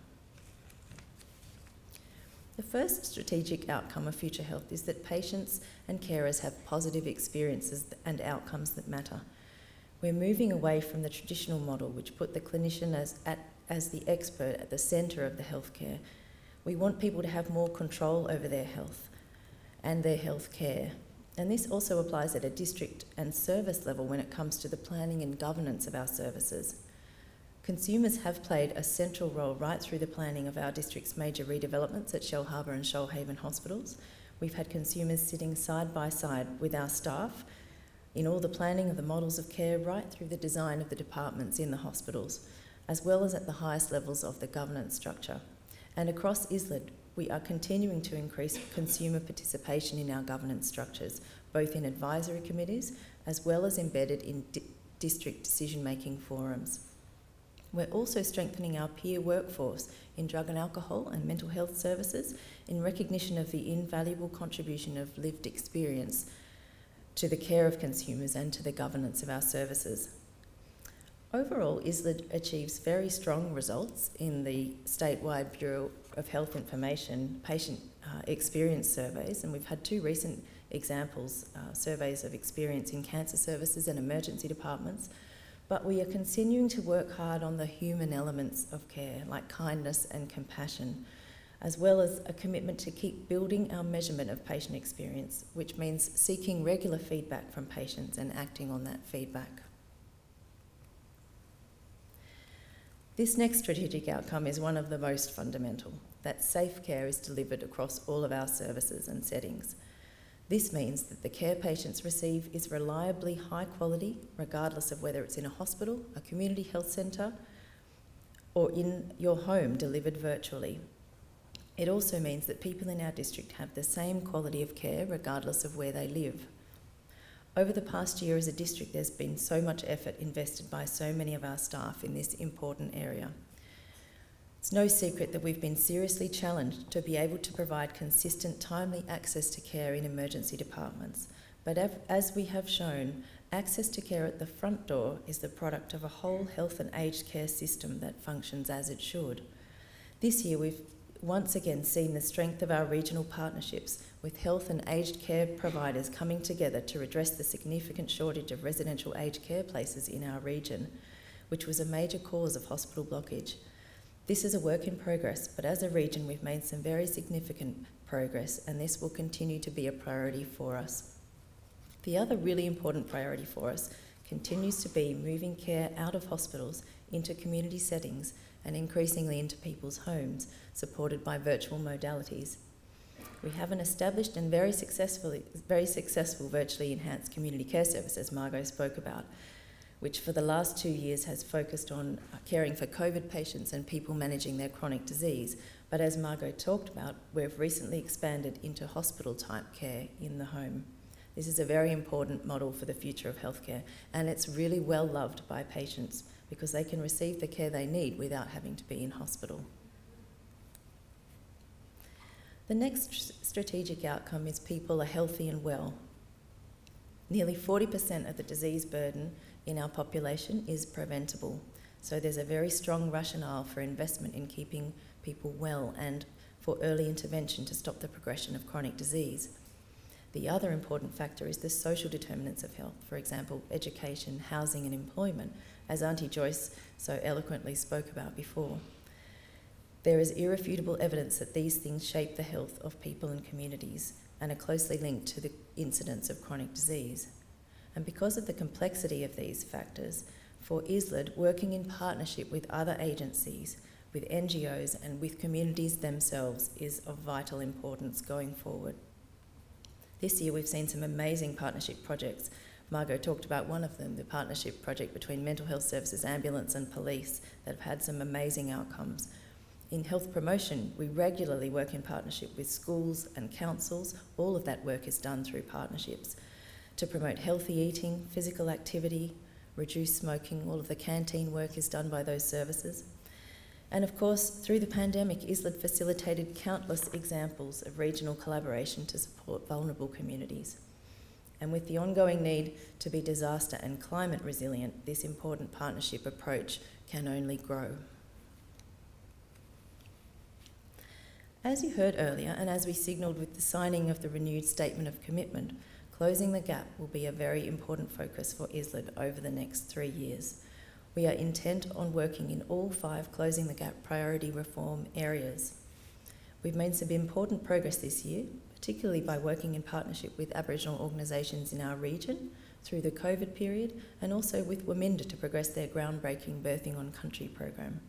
The first strategic outcome of Future Health is that patients and carers have positive experiences and outcomes that matter. We're moving away from the traditional model, which put the clinician as the expert at the centre of the healthcare. We want people to have more control over their health and their health care. And this also applies at a district and service level when it comes to the planning and governance of our services. Consumers have played a central role right through the planning of our district's major redevelopments at Shellharbour and Shoalhaven hospitals. We've had consumers sitting side by side with our staff in all the planning of the models of care, right through the design of the departments in the hospitals, as well as at the highest levels of the governance structure. And across ISLHD, we are continuing to increase consumer participation in our governance structures, both in advisory committees as well as embedded in district decision-making forums. We're also strengthening our peer workforce in drug and alcohol and mental health services in recognition of the invaluable contribution of lived experience to the care of consumers and to the governance of our services. Overall, ISLHD achieves very strong results in the statewide Bureau of Health Information patient experience surveys, and we've had 2 recent examples, surveys of experience in cancer services and emergency departments, but we are continuing to work hard on the human elements of care, like kindness and compassion, as well as a commitment to keep building our measurement of patient experience, which means seeking regular feedback from patients and acting on that feedback. This next strategic outcome is one of the most fundamental, that safe care is delivered across all of our services and settings. This means that the care patients receive is reliably high quality, regardless of whether it's in a hospital, a community health centre, or in your home delivered virtually. It also means that people in our district have the same quality of care regardless of where they live. Over the past year as a district, there's been so much effort invested by so many of our staff in this important area. It's no secret that we've been seriously challenged to be able to provide consistent, timely access to care in emergency departments. But as we have shown, access to care at the front door is the product of a whole health and aged care system that functions as it should. This year, we've once again seen the strength of our regional partnerships with health and aged care providers coming together to address the significant shortage of residential aged care places in our region, which was a major cause of hospital blockage. This is a work in progress, but as a region we've made some very significant progress, and this will continue to be a priority for us. The other really important priority for us continues to be moving care out of hospitals into community settings and increasingly into people's homes, supported by virtual modalities. We have an established and very successful virtually enhanced community care service, as Margot spoke about, which for the last 2 years has focused on caring for COVID patients and people managing their chronic disease. But as Margot talked about, we've recently expanded into hospital-type care in the home. This is a very important model for the future of healthcare, and it's really well loved by patients because they can receive the care they need without having to be in hospital. The next strategic outcome is people are healthy and well. Nearly 40% of the disease burden in our population is preventable, so there's a very strong rationale for investment in keeping people well and for early intervention to stop the progression of chronic disease. The other important factor is the social determinants of health, for example, education, housing and employment, as Auntie Joyce so eloquently spoke about before. There is irrefutable evidence that these things shape the health of people and communities and are closely linked to the incidence of chronic disease. And because of the complexity of these factors, for ISLHD, working in partnership with other agencies, with NGOs and with communities themselves is of vital importance going forward. This year we've seen some amazing partnership projects. Margot talked about one of them, the partnership project between mental health services, ambulance and police, that have had some amazing outcomes. In health promotion, we regularly work in partnership with schools and councils. All of that work is done through partnerships to promote healthy eating, physical activity, reduce smoking. All of the canteen work is done by those services. And of course, through the pandemic, ISLHD facilitated countless examples of regional collaboration to support vulnerable communities. And with the ongoing need to be disaster and climate resilient, this important partnership approach can only grow. As you heard earlier, and as we signalled with the signing of the renewed Statement of Commitment, closing the gap will be a very important focus for ISLHD over the next 3 years. We are intent on working in all 5 Closing the Gap priority reform areas. We've made some important progress this year, particularly by working in partnership with Aboriginal organisations in our region through the COVID period, and also with Waminda to progress their groundbreaking Birthing on Country program.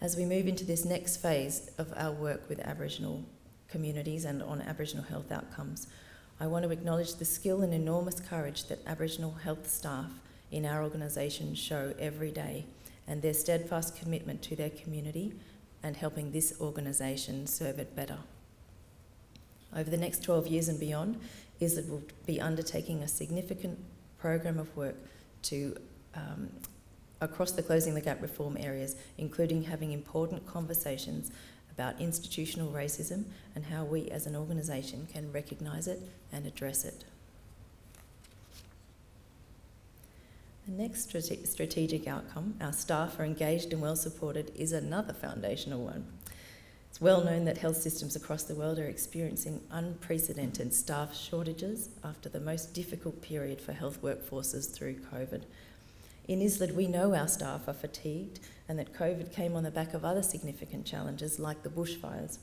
As we move into this next phase of our work with Aboriginal communities and on Aboriginal health outcomes, I want to acknowledge the skill and enormous courage that Aboriginal health staff in our organisation show every day, and their steadfast commitment to their community and helping this organisation serve it better. Over the next 12 years and beyond, ISLHD will be undertaking a significant program of work to across the Closing the Gap reform areas, including having important conversations about institutional racism and how we as an organisation can recognise it and address it. The next strategic outcome, our staff are engaged and well supported, is another foundational one. It's well known that health systems across the world are experiencing unprecedented staff shortages after the most difficult period for health workforces through COVID. In ISLHD, we know our staff are fatigued and that COVID came on the back of other significant challenges like the bushfires.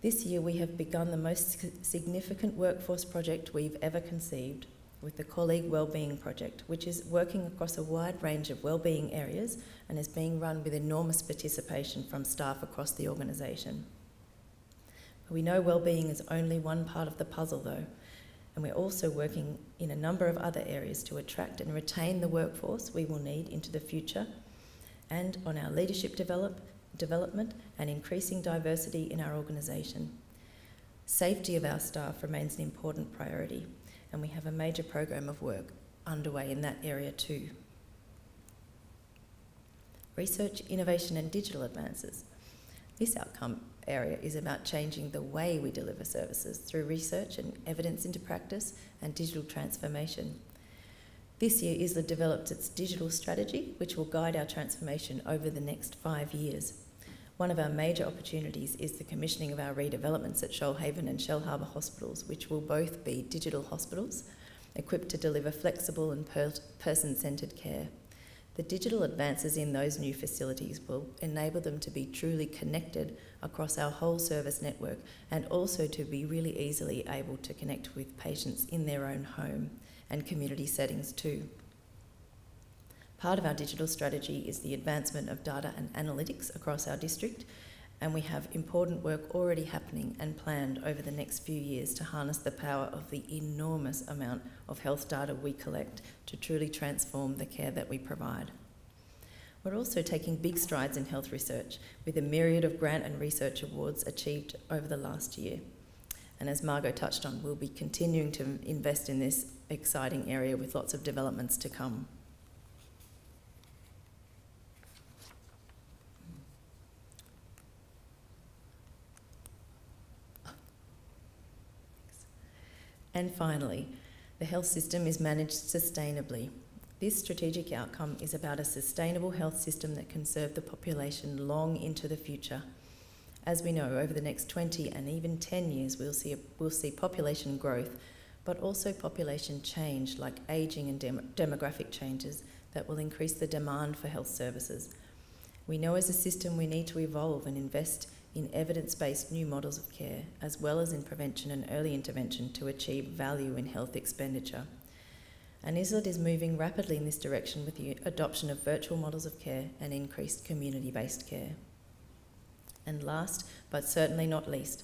This year we have begun the most significant workforce project we've ever conceived, with the Colleague Wellbeing Project, which is working across a wide range of wellbeing areas and is being run with enormous participation from staff across the organisation. We know wellbeing is only one part of the puzzle though, and we're also working in a number of other areas to attract and retain the workforce we will need into the future, and on our leadership development and increasing diversity in our organisation. Safety of our staff remains an important priority, and we have a major program of work underway in that area too. Research, innovation and digital advances. This outcome area is about changing the way we deliver services through research and evidence into practice and digital transformation. This year, ISLHD developed its digital strategy, which will guide our transformation over the next 5 years. One of our major opportunities is the commissioning of our redevelopments at Shoalhaven and Shellharbour hospitals, which will both be digital hospitals, equipped to deliver flexible and person-centred care. The digital advances in those new facilities will enable them to be truly connected across our whole service network, and also to be really easily able to connect with patients in their own home and community settings too. Part of our digital strategy is the advancement of data and analytics across our district, and we have important work already happening and planned over the next few years to harness the power of the enormous amount of health data we collect to truly transform the care that we provide. We're also taking big strides in health research, with a myriad of grant and research awards achieved over the last year. And as Margot touched on, we'll be continuing to invest in this exciting area with lots of developments to come. And finally, the health system is managed sustainably. This strategic outcome is about a sustainable health system that can serve the population long into the future. As we know, over the next 20 and even 10 years, we'll see population growth, but also population change, like ageing and demographic changes that will increase the demand for health services. We know as a system we need to evolve and invest in evidence-based new models of care, as well as in prevention and early intervention to achieve value in health expenditure. And ISLHD is moving rapidly in this direction with the adoption of virtual models of care and increased community-based care. And last, but certainly not least,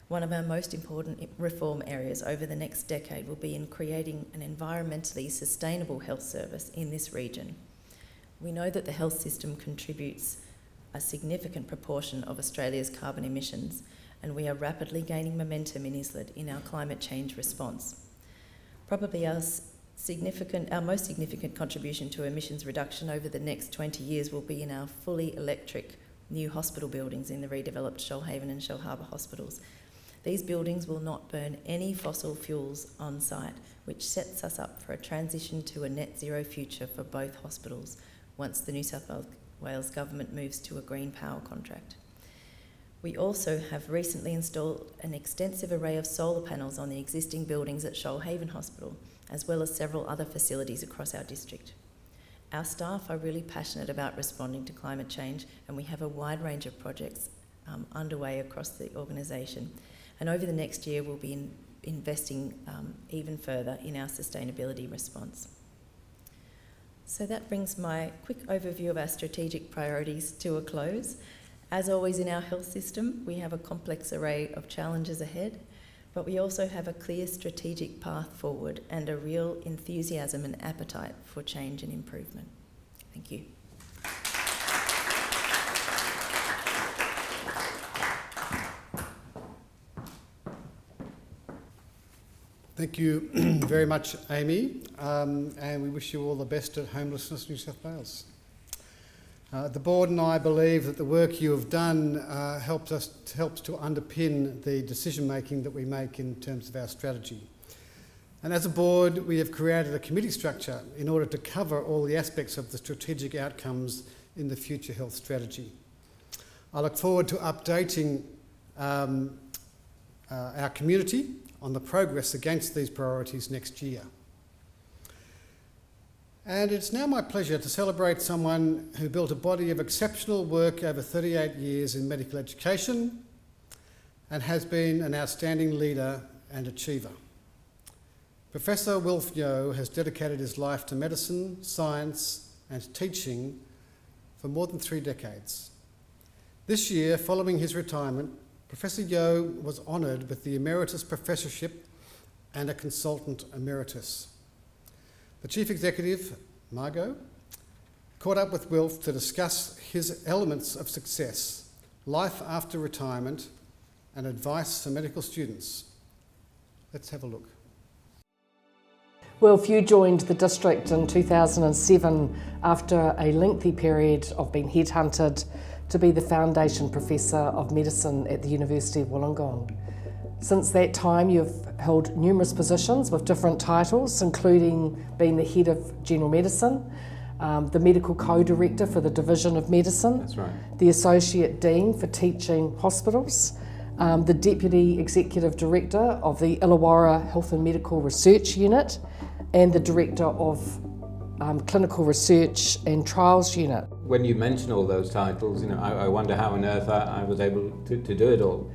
one of our most important reform areas over the next decade will be in creating an environmentally sustainable health service in this region. We know that the health system contributes a significant proportion of Australia's carbon emissions, and we are rapidly gaining momentum in ISLHD in our climate change response. Probably our most significant contribution to emissions reduction over the next 20 years will be in our fully electric new hospital buildings in the redeveloped Shoalhaven and Shellharbour hospitals. These buildings will not burn any fossil fuels on site, which sets us up for a transition to a net zero future for both hospitals once the New South Wales Government moves to a green power contract. We also have recently installed an extensive array of solar panels on the existing buildings at Shoalhaven Hospital, as well as several other facilities across our district. Our staff are really passionate about responding to climate change, and we have a wide range of projects underway across the organisation. And over the next year, we'll be investing even further in our sustainability response. So that brings my quick overview of our strategic priorities to a close. As always in our health system, we have a complex array of challenges ahead, but we also have a clear strategic path forward and a real enthusiasm and appetite for change and improvement. Thank you. Thank you very much, Amy, and we wish you all the best at Homelessness New South Wales. The board and I believe that the work you have done helps to underpin the decision making that we make in terms of our strategy. And as a board, we have created a committee structure in order to cover all the aspects of the strategic outcomes in the future health strategy. I look forward to updating our community on the progress against these priorities next year. And it's now my pleasure to celebrate someone who built a body of exceptional work over 38 years in medical education and has been an outstanding leader and achiever. Professor Wilf Yeo has dedicated his life to medicine, science and teaching for more than 3 decades. This year, following his retirement, Professor Yeo was honoured with the Emeritus Professorship and a Consultant Emeritus. The Chief Executive, Margot, caught up with Wilf to discuss his elements of success, life after retirement, and advice for medical students. Let's have a look. Wilf, you joined the district in 2007 after a lengthy period of being headhunted to be the Foundation Professor of Medicine at the University of Wollongong. Since that time, you've held numerous positions with different titles, including being the Head of General Medicine, the Medical Co-Director for the Division of Medicine, That's right. the Associate Dean for Teaching Hospitals, the Deputy Executive Director of the Illawarra Health and Medical Research Unit, and the Director of Clinical Research and Trials Unit. When you mention all those titles, I wonder how on earth I was able to do it all.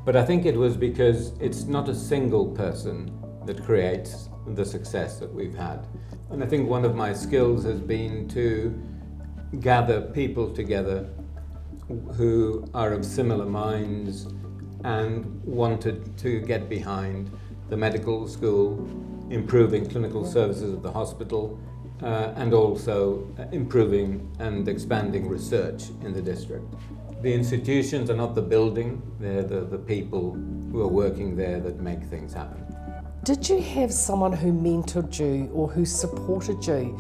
But I think it was because it's not a single person that creates the success that we've had. And I think one of my skills has been to gather people together who are of similar minds and wanted to get behind the medical school, improving clinical services at the hospital, and also improving and expanding research in the district. The institutions are not the building, they're the people who are working there that make things happen. Did you have someone who mentored you or who supported you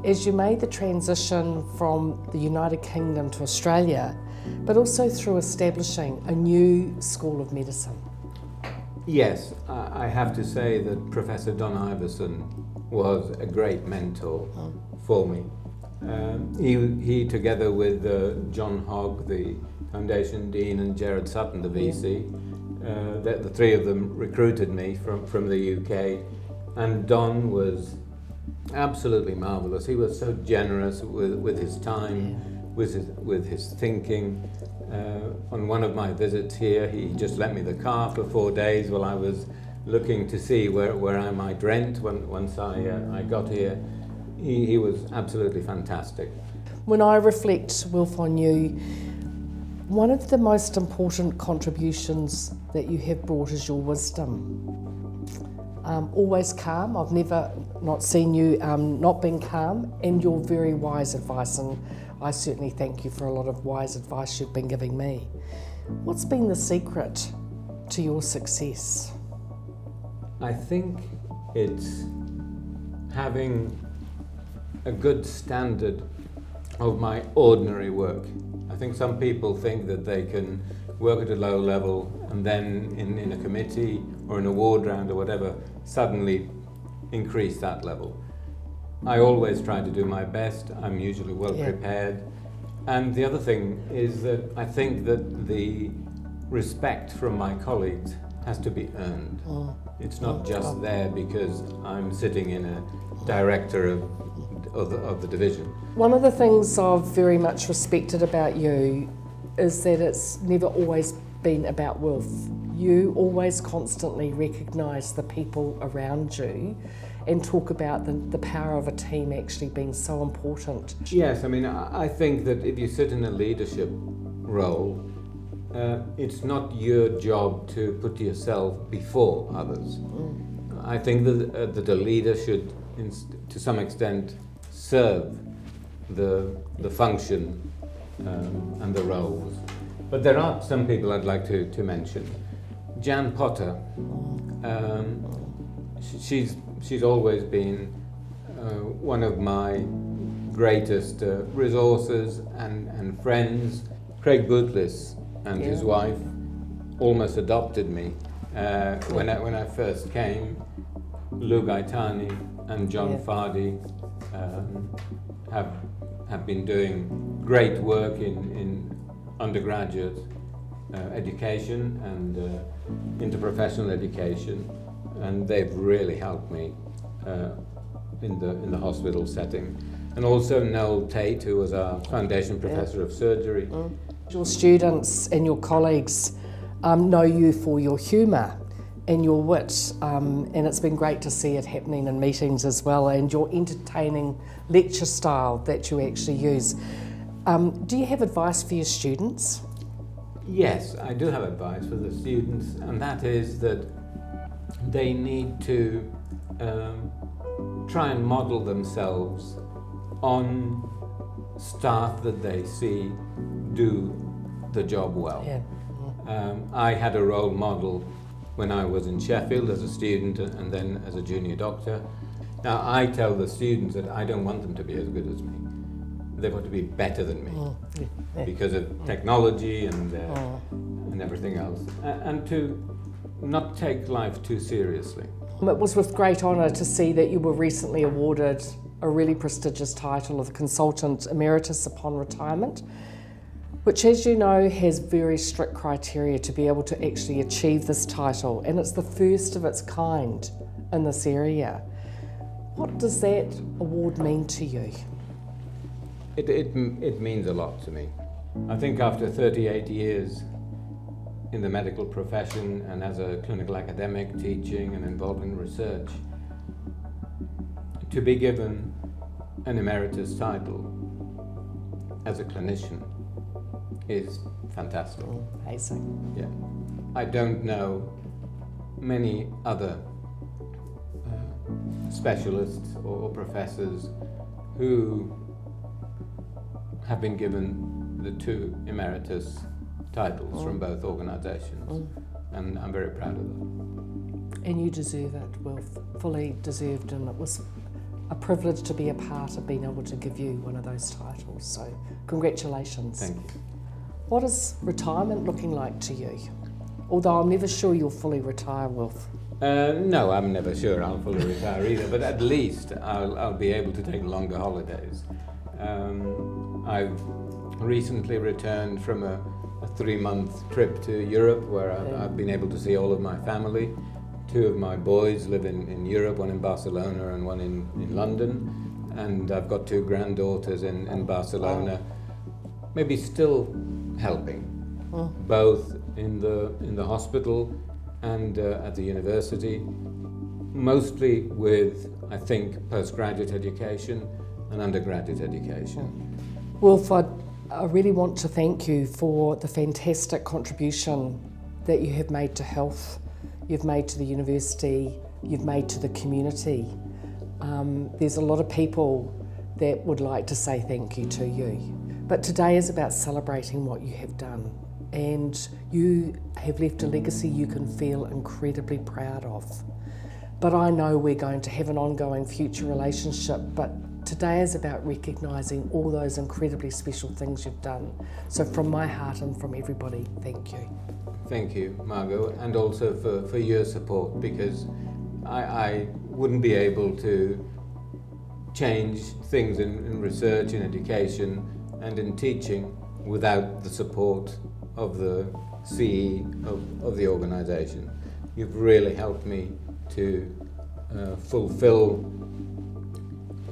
as you made the transition from the United Kingdom to Australia, but also through establishing a new school of medicine? Yes, I have to say that Professor Don Iverson was a great mentor for me. He together with John Hogg, the Foundation Dean, and Gerard Sutton, the VC, the three of them recruited me from the UK, and Don was absolutely marvellous. He was so generous with his time, with his thinking. On one of my visits here, he just lent me the car for 4 days while I was looking to see where I might rent once I got here. He was absolutely fantastic. When I reflect, Wilf, on you, one of the most important contributions that you have brought is your wisdom. Always calm. I've never not seen you not being calm, and your very wise advice, and I certainly thank you for a lot of wise advice you've been giving me. What's been the secret to your success? I think it's having a good standard of my ordinary work. I think some people think that they can work at a low level and then in a committee or in a ward round or whatever, suddenly increase that level. I always try to do my best. I'm usually well prepared. And the other thing is that I think that the respect from my colleagues has to be earned. It's not just there because I'm sitting in a director of the division. One of the things I've very much respected about you is that it's never always been about Wilf. You always constantly recognise the people around you and talk about the power of a team actually being so important. Yes, I mean, I think that if you sit in a leadership role, it's not your job to put yourself before others. I think that the leader should, to some extent, serve the function and the roles. But there are some people I'd like to mention. Jan Potter, she's always been one of my greatest resources and friends. Craig Bootlis and his wife almost adopted me when I first came. Lou Gaetani and John Fardy have been doing great work in undergraduate education and interprofessional education, and they've really helped me in the hospital setting. And also Noel Tate, who was our Foundation Professor of Surgery. Your students and your colleagues know you for your humour and your wit, and it's been great to see it happening in meetings as well, and your entertaining lecture style that you actually use. Do you have advice for your students? Yes, I do have advice for the students, and that is that they need to try and model themselves on staff that they see do the job well. I had a role model when I was in Sheffield as a student and then as a junior doctor. Now I tell the students that I don't want them to be as good as me. They want to be better than me because of technology and everything else, and to not take life too seriously. It was with great honour to see that you were recently awarded a really prestigious title of Consultant Emeritus upon retirement, which, as you know, has very strict criteria to be able to actually achieve this title, and it's the first of its kind in this area. What does that award mean to you? It means a lot to me. I think after 38 years in the medical profession and as a clinical academic teaching and involved in research, to be given an emeritus title as a clinician is fantastic. Amazing. Yeah. I don't know many other specialists or professors who have been given the 2 emeritus titles from both organisations, and I'm very proud of that. And you deserve it, Wilf, fully deserved, and it was a privilege to be a part of being able to give you one of those titles, so congratulations. Thank you. What is retirement looking like to you? Although I'm never sure you'll fully retire, Wilf. No, I'm never sure I'll fully retire either, but at least I'll be able to take longer holidays. I've recently returned from a 3-month trip to Europe where I've been able to see all of my family. 2 of my boys live in Europe, one in Barcelona and one in London, and I've got 2 granddaughters in Barcelona, maybe still helping, both in the hospital and at the university, mostly with, I think, postgraduate education and undergraduate education. Wilf, I really want to thank you for the fantastic contribution that you have made to health, you've made to the university, you've made to the community. There's a lot of people that would like to say thank you to you. But today is about celebrating what you have done, and you have left a legacy you can feel incredibly proud of. But I know we're going to have an ongoing future relationship, but today is about recognising all those incredibly special things you've done. So from my heart and from everybody, thank you. Thank you, Margot, and also for your support, because I wouldn't be able to change things in research, in education and in teaching without the support of the CE of the organisation. You've really helped me to fulfil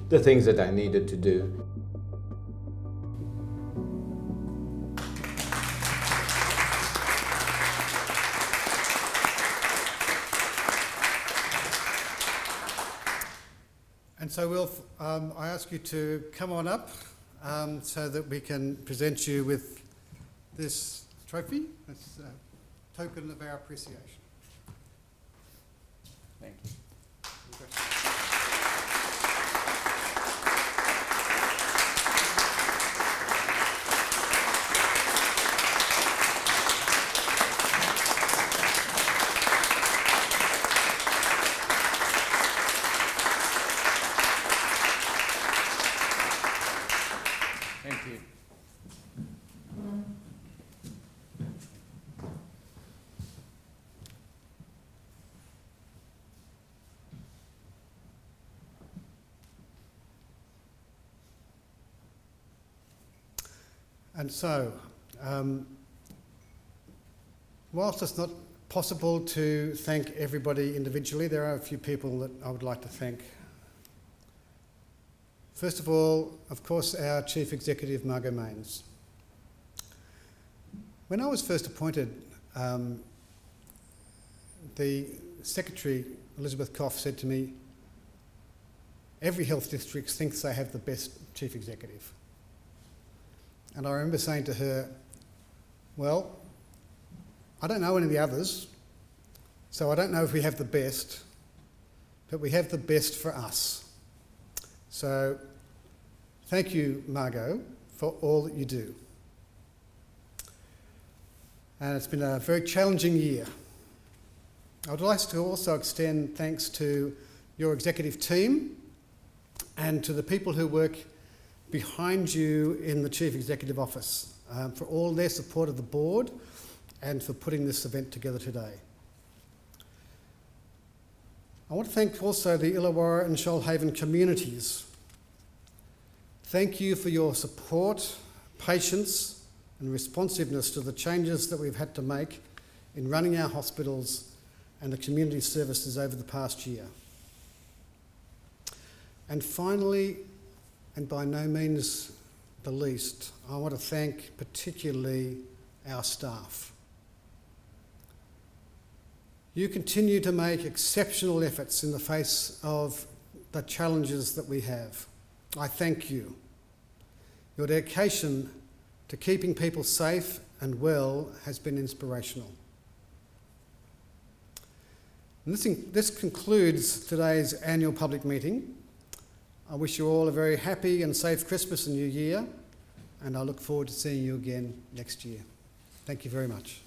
the things that I needed to do. And so, Wilf, I ask you to come on up so that we can present you with this trophy, this token of our appreciation. Thank you. Thank you. And so, whilst it's not possible to thank everybody individually, there are a few people that I would like to thank. First of all, of course, our Chief Executive, Margot Mains. When I was first appointed, the Secretary, Elizabeth Coff, said to me, every health district thinks they have the best Chief Executive. And I remember saying to her, well, I don't know any of the others, so I don't know if we have the best, but we have the best for us. So thank you, Margot, for all that you do. And it's been a very challenging year. I would like to also extend thanks to your executive team and to the people who work behind you in the Chief Executive Office for all their support of the board and for putting this event together today. I want to thank also the Illawarra and Shoalhaven communities. Thank you for your support, patience and responsiveness to the changes that we've had to make in running our hospitals and the community services over the past year. And finally, and by no means the least, I want to thank particularly our staff. You continue to make exceptional efforts in the face of the challenges that we have. I thank you. Your dedication to keeping people safe and well has been inspirational. And this concludes today's annual public meeting. I wish you all a very happy and safe Christmas and New Year, and I look forward to seeing you again next year. Thank you very much.